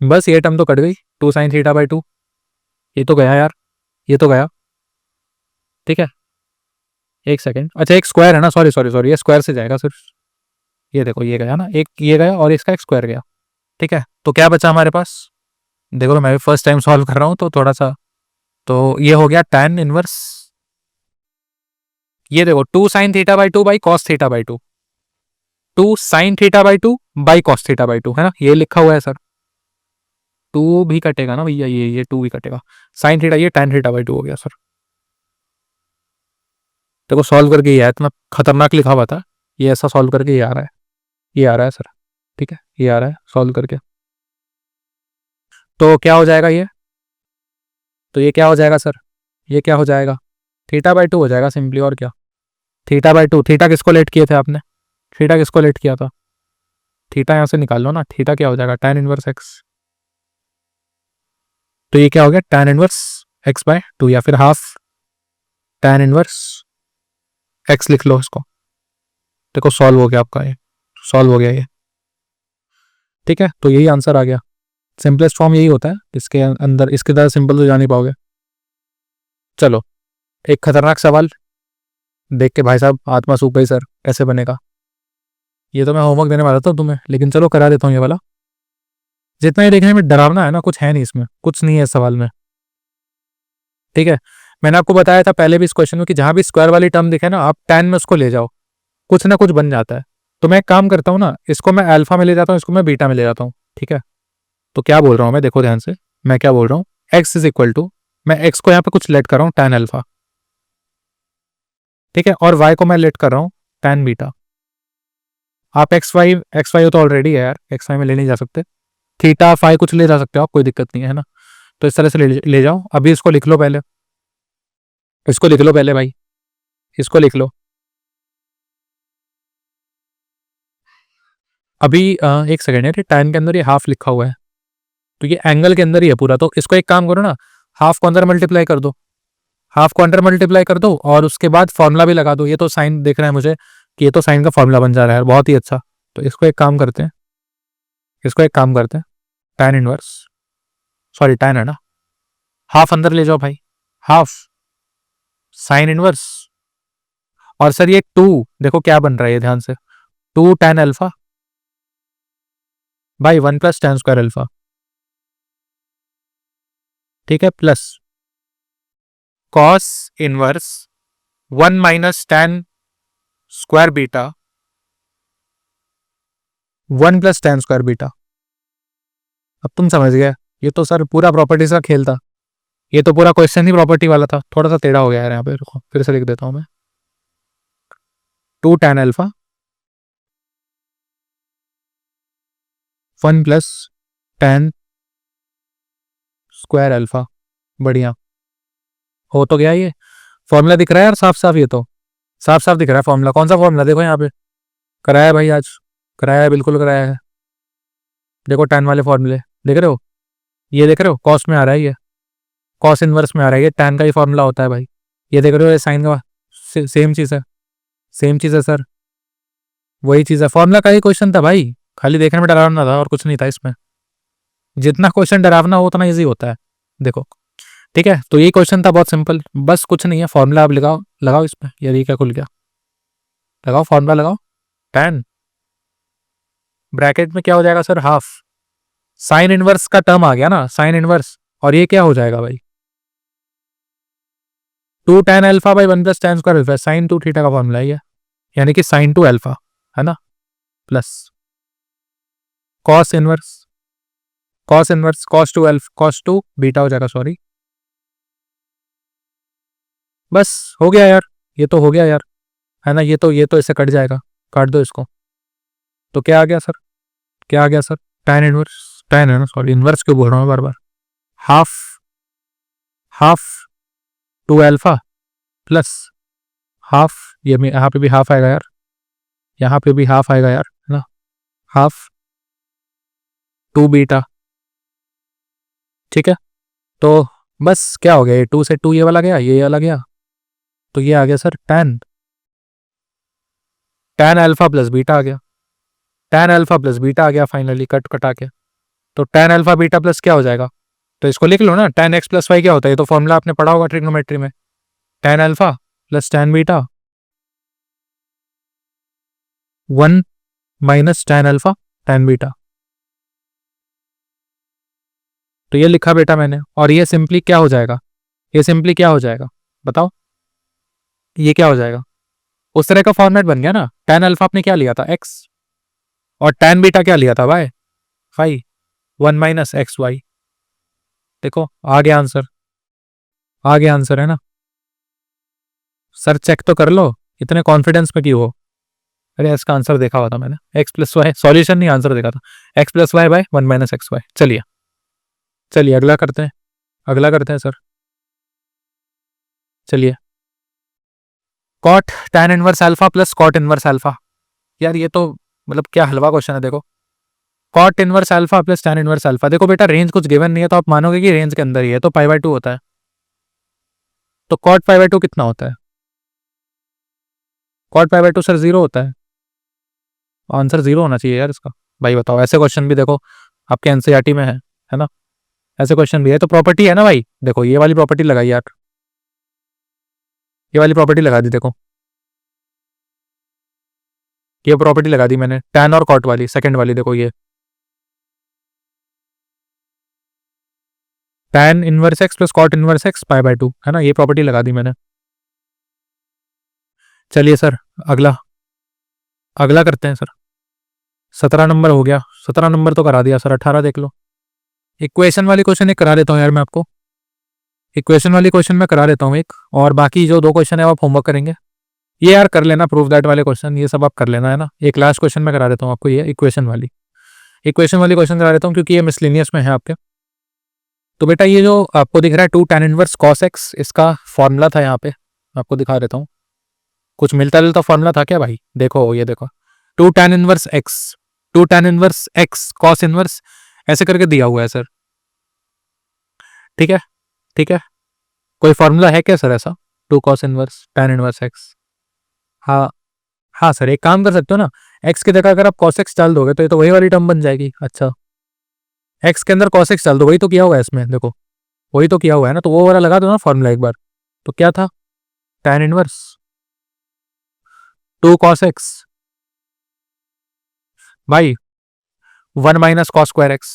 बस ये टर्म तो कट गई, 2 साइन थीटा बाई 2, ये तो गया यार, ये तो गया। ठीक है, एक सेकेंड, अच्छा एक स्क्वायर है ना, सॉरी सॉरी सॉरी, ये स्क्वायर से जाएगा सिर्फ, ये देखो ये गया ना, एक ये गया और इसका एक स्क्वायर गया। ठीक है, तो क्या बचा हमारे पास, देखो मैं भी फर्स्ट टाइम सॉल्व कर रहा हूँ तो थोड़ा सा, तो ये हो गया tan इनवर्स, ये देखो 2 sine theta by 2 by cos theta by 2, 2 sine theta by 2 by cos theta by 2, है ना, ये लिखा हुआ है सर, 2 भी कटेगा ना भैया, ये 2 भी कटेगा, साइन थीटा, ये tan थीटा बाई 2 हो गया सर। देखो सॉल्व करके ये आया, इतना खतरनाक लिखा हुआ था, ये ऐसा सॉल्व करके ये आ रहा है, ये आ रहा है सर। ठीक है, ये आ रहा है सॉल्व करके, तो क्या हो जाएगा ये, तो ये क्या हो जाएगा सर, ये क्या हो जाएगा, थीटा बाई 2 हो जाएगा सिंपली, और क्या, थीटा बाई 2, थीटा किसको लेट किए थे आपने, थीटा किसको लेट किया था, थीटा यहाँ से निकाल लो ना, थीटा क्या हो जाएगा, tan इनवर्स एक्स, तो ये क्या हो गया tan इनवर्स एक्स बाय 2, या फिर हाफ tan इनवर्स एक्स लिख लो इसको। देखो सॉल्व हो गया आपका, ये सॉल्व हो गया ये। ठीक है, तो यही आंसर आ गया, सिंपलेस्ट फॉर्म यही होता है, इसके अंदर इसके तरह सिंपल तो जा नहीं पाओगे। चलो एक खतरनाक सवाल देख के भाई साहब आत्मा सूख गई सर, कैसे बनेगा, ये तो मैं होमवर्क देने वाला था तुम्हें, लेकिन चलो करा देता हूँ ये वाला। जितना ये देखने में डरावना है ना, कुछ है नहीं इसमें, कुछ नहीं है इस सवाल में। ठीक है, मैंने आपको बताया था पहले भी इस क्वेश्चन में कि जहां भी स्क्वायर वाली टर्म दिखे ना, आप tan में उसको ले जाओ, कुछ ना कुछ बन जाता है। तो मैं एक काम करता हूँ ना, इसको मैं अल्फा में ले जाता हूँ, इसको मैं बीटा में ले जाता हूँ। ठीक है, तो क्या बोल रहा हूँ मैं, देखो ध्यान से, मैं क्या बोल रहा हूँ, x इज इक्वल टू, मैं x को यहाँ पे कुछ लेट कर रहा हूँ tan अल्फा, ठीक है, और y को मैं लेट कर रहा हूँ tan बीटा। आप एक्स वाई तो ऑलरेडी है यार, एक्स वाई में ले नहीं जा सकते, थीटा फाई कुछ ले जा सकते हो आप, कोई दिक्कत नहीं है ना। तो इस तरह से ले जाओ। अभी इसको लिख लो पहले, इसको लिख लो पहले भाई, इसको लिख लो। अभी एक सेकेंड यार, tan के अंदर ये हाफ लिखा हुआ है, तो ये एंगल के अंदर ही है पूरा। तो इसको एक काम करो ना, हाफ को अंदर मल्टीप्लाई कर दो, हाफ को अंदर मल्टीप्लाई कर दो और उसके बाद फॉर्मूला भी लगा दो। ये तो साइन देख रहा है मुझे कि ये तो साइन का फॉर्मूला बन जा रहा है, बहुत ही अच्छा। तो इसको एक काम करते हैं, इसको एक काम करते हैं, tan इनवर्स, सॉरी tan है ना, हाफ अंदर ले जाओ भाई, हाफ साइन इनवर्स। और सर ये 2 देखो क्या बन रहा है, ये ध्यान से, 2 tan alpha by 1 plus tan square alpha, ठीक है, plus cos inverse 1 minus tan square beta 1 plus tan square beta. अब तुम समझ गए, ये तो सर पूरा प्रॉपर्टीज का खेल था, ये तो पूरा क्वेश्चन ही प्रॉपर्टी वाला था। थोड़ा सा टेढ़ा हो गया है यहाँ पे, फिर से लिख देता हूं मैं, 2 tan alpha 1 plus tan square alpha. बढ़िया हो तो गया, ये फॉर्मूला दिख रहा है यार साफ साफ, ये तो साफ साफ दिख रहा है फॉर्मूला। कौन सा फॉर्मूला, देखो यहाँ पे कराया है भाई, आज कराया है, बिल्कुल कराया है। देखो tan वाले फॉर्मूले देख रहे हो, ये देख रहे हो, कॉस में आ रहा है, ये कॉस इनवर्स में आ रहा है, ये tan का ही फॉर्मूला होता है भाई। ये देख रहे हो, ये साइन का सेम चीज है, सेम चीज है सर, वही चीज है, फॉर्मूला का ही क्वेश्चन था भाई, खाली देखने में डरावना था और कुछ नहीं था इसमें। जितना क्वेश्चन डरावना हो उतना ईजी होता है, देखो ठीक है। तो ये क्वेश्चन था बहुत सिंपल, बस कुछ नहीं है, फॉर्मूला आप लगाओ, लगाओ इसमें, यार ये क्या खुल गया, लगाओ फॉर्मूला लगाओ, tan ब्रैकेट में क्या हो जाएगा सर, हाफ साइन इनवर्स का टर्म आ गया ना, साइन इनवर्स, और ये क्या हो जाएगा भाई, 2 tan alpha by 1 plus tan square alpha, sine 2 theta का फॉर्मूला है ये, यानी कि साइन 2 अल्फा है ना, plus cos inverse, cos inverse cos 2 alpha, cos 2 beta हो जाएगा, सॉरी। बस हो गया यार, ये तो हो गया यार, है ना, ये तो इससे कट जाएगा, काट दो इसको। तो क्या आ गया सर, क्या आ गया सर, tan इनवर्स, tan है ना, सॉरी इनवर्स क्यों बोल रहा हूँ बार बार, half half 2 alpha plus half, ये यहाँ पे भी हाफ आएगा यार, यहाँ पे भी हाफ आएगा यार, है ना, हाफ 2 बीटा, ठीक है। तो बस क्या हो गया, ये 2 से 2 ये वाला गया, ये वाला गया, तो ये आ गया sir tan alpha plus beta आ गया, tan अल्फा प्लस बीटा आ गया फाइनली, कट कटा के। तो tan अल्फा बीटा प्लस क्या हो जाएगा, तो इसको लिख लो ना, tan x प्लस वाई क्या होता है, ये तो फॉर्मूला आपने पढ़ा होगा ट्रिग्नोमेट्री में, tan alpha plus tan beta 1 minus tan alpha tan beta. तो ये लिखा बेटा मैंने, और ये सिंपली क्या हो जाएगा, ये सिंपली क्या हो जाएगा बताओ, ये क्या हो जाएगा, उस तरह का फॉर्मेट बन गया ना, tan अल्फा आपने क्या लिया था x, और tan बीटा क्या लिया था y, phi 1 minus x y. देखो आ गया आंसर, आ गया आंसर, है ना सर, चेक तो कर लो, इतने कॉन्फिडेंस में क्यों हो। अरे इसका आंसर देखा हुआ था मैंने, एक्स प्लस वाई, सॉल्यूशन नहीं आंसर देखा था, x plus y by 1 minus x y. चलिए चलिए अगला करते हैं, अगला करते हैं सर, चलिए cot tan inverse alpha plus cot inverse alpha. यार ये तो मतलब क्या हलवा क्वेश्चन है, देखो cot inverse alpha plus tan inverse alpha. देखो बेटा रेंज कुछ गिवन नहीं है, तो आप मानोगे कि रेंज के अंदर ही है, तो पाई बाय 2 होता है, तो कॉट पाई बाय 2 कितना होता है, कॉट पाई बाय 2 सर 0 होता है, आंसर 0 होना चाहिए यार इसका। भाई बताओ, ऐसे क्वेश्चन भी देखो आपके एनसीईआरटी में है ना, ऐसे क्वेश्चन भी है, तो प्रॉपर्टी है ना भाई, देखो ये वाली प्रॉपर्टी लगाई यार, ये वाली प्रॉपर्टी लगा दी, देखो ये प्रॉपर्टी लगा दी मैंने, tan और कॉट वाली, सेकंड वाली, देखो ये tan inverse x plus cot inverse x pi by 2, है ना, ये प्रॉपर्टी लगा दी मैंने। चलिए सर अगला, अगला करते हैं सर, 17 नंबर हो गया, 17 नंबर तो करा दिया सर, 18 देख लो। इक्वेशन वाली क्वेश्चन एक करा देता हूँ यार मैं आपको, इक्वेशन वाली क्वेश्चन मैं करा देता हूँ एक, और बाकी जो 2 क्वेश्चन है आप होमवर्क करेंगे, ये यार कर लेना, प्रूफ दैट वाले क्वेश्चन ये सब आप कर लेना, है ना। एक लास्ट क्वेश्चन मैं करा देता हूँ आपको, ये इक्वेशन वाली क्वेश्चन करा देता हूँ, क्योंकि ये मिसलिनियस में है आपके, तो बेटा ये जो आपको दिख रहा है 2 tan इनवर्स cos x, इसका फॉर्मूला था यहाँ पे, आपको दिखा देता हूँ। कुछ मिलता जुलता फॉर्मूला था क्या भाई? देखो ये देखो 2 tan inverse x, 2 tan inverse x cos inverse ऐसे करके दिया हुआ है सर। ठीक है, ठीक है, कोई फॉर्मूला है क्या सर ऐसा 2 cos inverse tan inverse x? हाँ हाँ सर, एक काम कर सकते हो ना, x की जगह अगर आप cos x डाल दोगे तो ये तो वही वाली टर्म बन जाएगी। अच्छा, x के अंदर cos x डाल दो, वही तो किया हुआ है इसमें, देखो वही तो किया हुआ है ना, तो वो वाला लगा दो ना फॉर्मूला एक बार। तो क्या था, tan इनवर्स 2 cos x भाई 1 माइनस cos स्क्वायर x।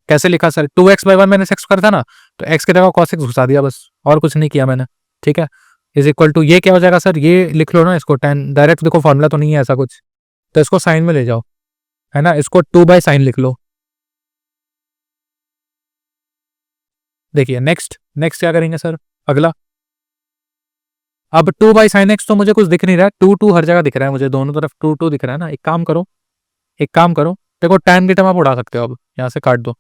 कैसे लिखा sir? 2x by 1 minus x square था ना, तो x की जगह cos x घुसा दिया बस, और कुछ नहीं किया मैंने। ठीक है, इज इक्वल टू ये क्या हो जाएगा सर, ये लिख लो ना इसको tan, डायरेक्ट देखो फॉर्मूला तो नहीं है ऐसा कुछ, तो इसको साइन में ले जाओ, है ना, इसको 2 बाई साइन लिख लो। देखिए नेक्स्ट नेक्स्ट क्या करेंगे सर, अगला। अब 2 बाई साइन एक्स तो मुझे कुछ दिख नहीं रहा है, 2 हर जगह दिख रहा है मुझे, दोनों तरफ 2 दिख रहा है ना। एक काम करो, एक काम करो, देखो tan की टर्म आप उड़ा सकते हो, अब यहाँ से काट दो,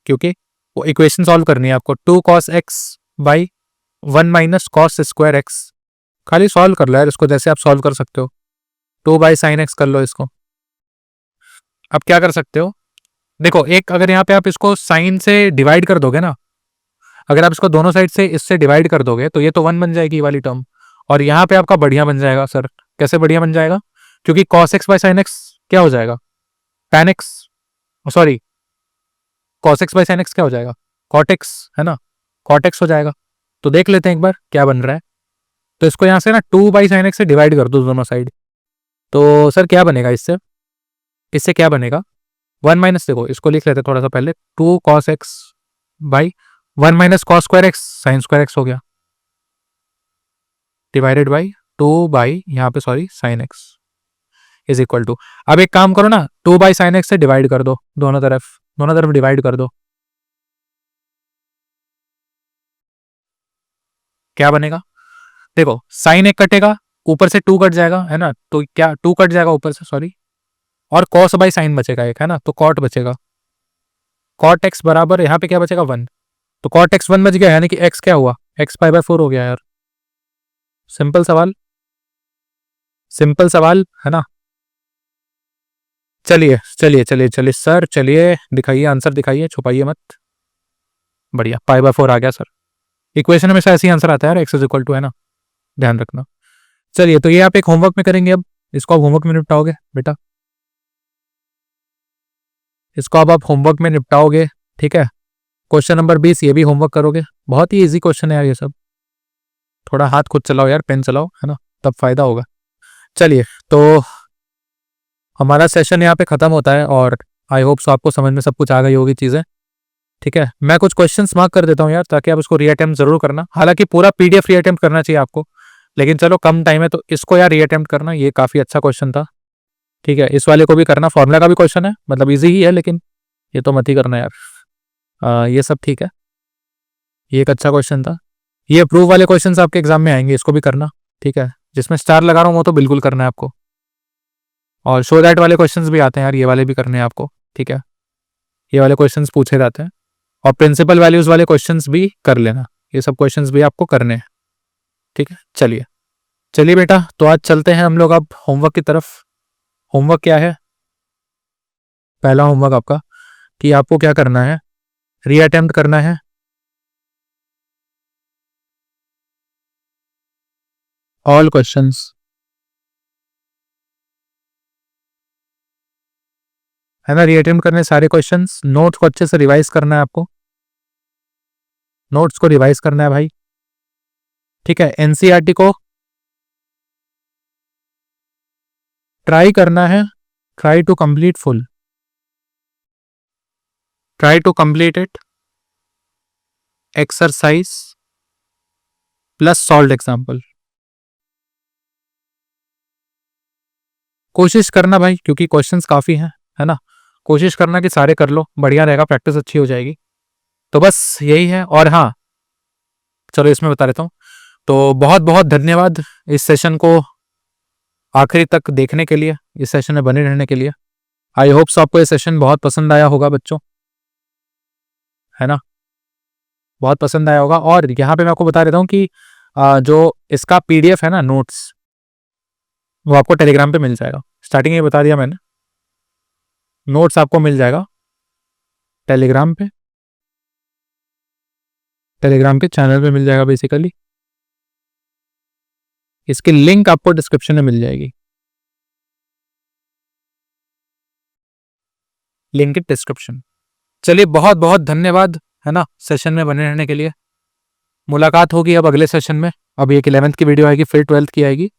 क्योंकि वो इक्वेशन सॉल्व करनी है आपको। 2 cos x by 1 minus cos square x, खाली सॉल्व कर लो यार इसको, जैसे आप सॉल्व कर सकते हो। 2 बाई साइन एक्स कर लो इसको। अब क्या कर सकते हो, देखो एक अगर यहाँ पे आप इसको साइन से डिवाइड कर दोगे ना, अगर आप इसको दोनों साइड से इससे डिवाइड कर दोगे तो ये तो 1 बन जाएगी ये वाली टर्म, और यहाँ पे आपका बढ़िया बन जाएगा सर। कैसे बढ़िया बन जाएगा? क्योंकि cos x by sine x क्या हो जाएगा, tan x, sorry cos x by sine x क्या हो जाएगा, cot x, है ना, cot x हो जाएगा। तो देख लेते हैं एक बार क्या बन रहा है। तो इसको यहाँ से ना 2 बाई साइन एक्स से डिवाइड कर दो दोनों साइड, तो सर क्या बनेगा इससे, इससे क्या बनेगा 1 माइनस, देखो इसको लिख लेते थोड़ा सा पहले, 2 cos x by 1 minus cos square x sine square x हो गया, डिवाइडेड बाई 2 बाई यहाँ पे sorry sine x is equal to, अब एक काम करो ना 2 बाई साइन एक्स से डिवाइड कर दो दोनों तरफ डिवाइड कर दो, क्या बनेगा, देखो साइन एक कटेगा, ऊपर से 2 कट जाएगा, है ना, तो क्या 2 कट जाएगा ऊपर से सॉरी, और cos बाई साइन बचेगा एक, है ना, तो cot बचेगा, cot x बराबर यहाँ पे क्या बचेगा 1, तो cot x 1 बच गया, यानी कि x क्या हुआ, x पाई बाय 4 हो गया यार। सिंपल सवाल, सिंपल सवाल है ना। चलिए चलिए चलिए चलिए सर, चलिए दिखाइए आंसर, दिखाइए, छुपाइए मत। बढ़िया, पाई बाय 4 आ गया सर। इक्वेशन हमेशा ऐसे ही आंसर आता है यार, x इज इक्वल टू, है ना, ध्यान रखना। चलिए तो ये आप एक होमवर्क में करेंगे, अब इसको आप होमवर्क में निपटाओगे बेटा, इसको अब आप होमवर्क में निपटाओगे। ठीक है, क्वेश्चन नंबर 20 ये भी होमवर्क करोगे, बहुत ही इजी क्वेश्चन है यार ये सब, थोड़ा हाथ खुद चलाओ यार, पेन चलाओ, है ना, तब फायदा होगा। चलिए तो हमारा सेशन यहाँ पे खत्म होता है, और आई होप सो आपको समझ में सब कुछ आ गई होगी चीज़ें। ठीक है, मैं कुछ क्वेश्चंस मार्क कर देता हूँ यार, ताकि आप उसको रीअटेम्प्ट जरूर करना, हालांकि पूरा पीडीएफ रीअटेम्प्ट करना चाहिए आपको, लेकिन चलो कम टाइम है तो इसको यार रीअटेम्प्ट करना, ये काफ़ी अच्छा क्वेश्चन था। ठीक है, इस वाले को भी करना, फॉर्मूला का भी क्वेश्चन है, मतलब ईजी ही है, लेकिन ये तो मत ही करना यार। ये सब ठीक है, ये एक अच्छा क्वेश्चन था। ये प्रूव वाले क्वेश्चंस आपके एग्जाम में आएंगे, इसको भी करना। ठीक है, जिसमें स्टार लगा रहा हूँ वो तो बिल्कुल करना है आपको, और शो दैट वाले क्वेश्चंस भी आते हैं यार, ये वाले भी करने हैं आपको। ठीक है, ये वाले क्वेश्चंस पूछे जाते हैं, और प्रिंसिपल वैल्यूज वाले क्वेश्चंस भी कर लेना, ये सब क्वेश्चंस भी आपको करने हैं। ठीक है, चलिए चलिए बेटा, तो आज चलते हैं हम लोग अब होमवर्क की तरफ। होमवर्क क्या है, पहला होमवर्क आपका कि आपको क्या करना है, रीअटेम्प्ट करना है ऑल क्वेश्चंस, है ना, रीअटेम्प्ट करने सारे क्वेश्चंस, नोट्स को अच्छे से रिवाइज करना है आपको, नोट्स को रिवाइज करना है भाई। ठीक है, एनसीईआरटी को ट्राई करना है, try to complete full, try to complete it, exercise plus solve example. कोशिश करना भाई, क्योंकि क्वेश्चंस काफ़ी हैं, है ना, कोशिश करना कि सारे कर लो, बढ़िया रहेगा, प्रैक्टिस अच्छी हो जाएगी। तो बस यही है, और हाँ चलो इसमें बता देता हूँ, तो बहुत बहुत धन्यवाद इस सेशन को आखिरी तक देखने के लिए, इस सेशन में बने रहने के लिए। आई होप सो आपको ये सेशन बहुत पसंद आया होगा बच्चों। है ना, बहुत पसंद आया होगा। और यहाँ पे मैं आपको बता देता हूँ कि जो इसका पीडीएफ है ना नोट्स, वो आपको टेलीग्राम पे मिल जाएगा। स्टार्टिंग में बता दिया मैंने, नोट्स आपको मिल जाएगा टेलीग्राम पे, टेलीग्राम के चैनल पे मिल जाएगा बेसिकली। इसकी लिंक आपको डिस्क्रिप्शन में मिल जाएगी, लिंक इन डिस्क्रिप्शन। चलिए बहुत बहुत धन्यवाद, है ना, सेशन में बने रहने के लिए। मुलाकात होगी अब अगले सेशन में। अब एक 11th की वीडियो आएगी, फिर 12th की आएगी,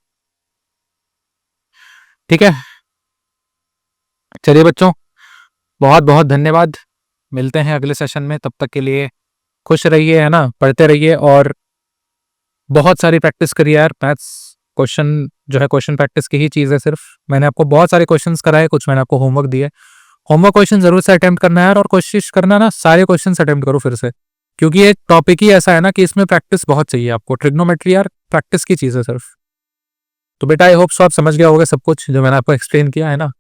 ठीक है। चलिए बच्चों, बहुत बहुत धन्यवाद, मिलते हैं अगले सेशन में। तब तक के लिए खुश रहिए, है ना, पढ़ते रहिए और बहुत सारी प्रैक्टिस करिए यार। मैथ्स क्वेश्चन जो है, क्वेश्चन प्रैक्टिस की ही चीज़ है सिर्फ। मैंने आपको बहुत सारे क्वेश्चंस कराए, कुछ मैंने आपको होमवर्क दिए। होमवर्क क्वेश्चन जरूर से अटेम्प्ट करना है यार, और कोशिश करना ना सारे क्वेश्चन अटेम्प्ट करो फिर से, क्योंकि ये टॉपिक ही ऐसा है ना कि इसमें प्रैक्टिस बहुत चाहिए आपको। ट्रिग्नोमेट्री यार प्रैक्टिस की चीज़ है सिर्फ। तो बेटा आई होप सो आप समझ गया होगा सब कुछ जो मैंने आपको एक्सप्लेन किया, है ना।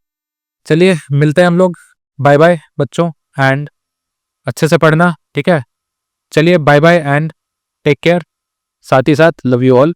चलिए मिलते हैं हम लोग, बाय बाय बच्चों, एंड अच्छे से पढ़ना, ठीक है। चलिए bye bye and take care, साथ ही साथ लव यू ऑल।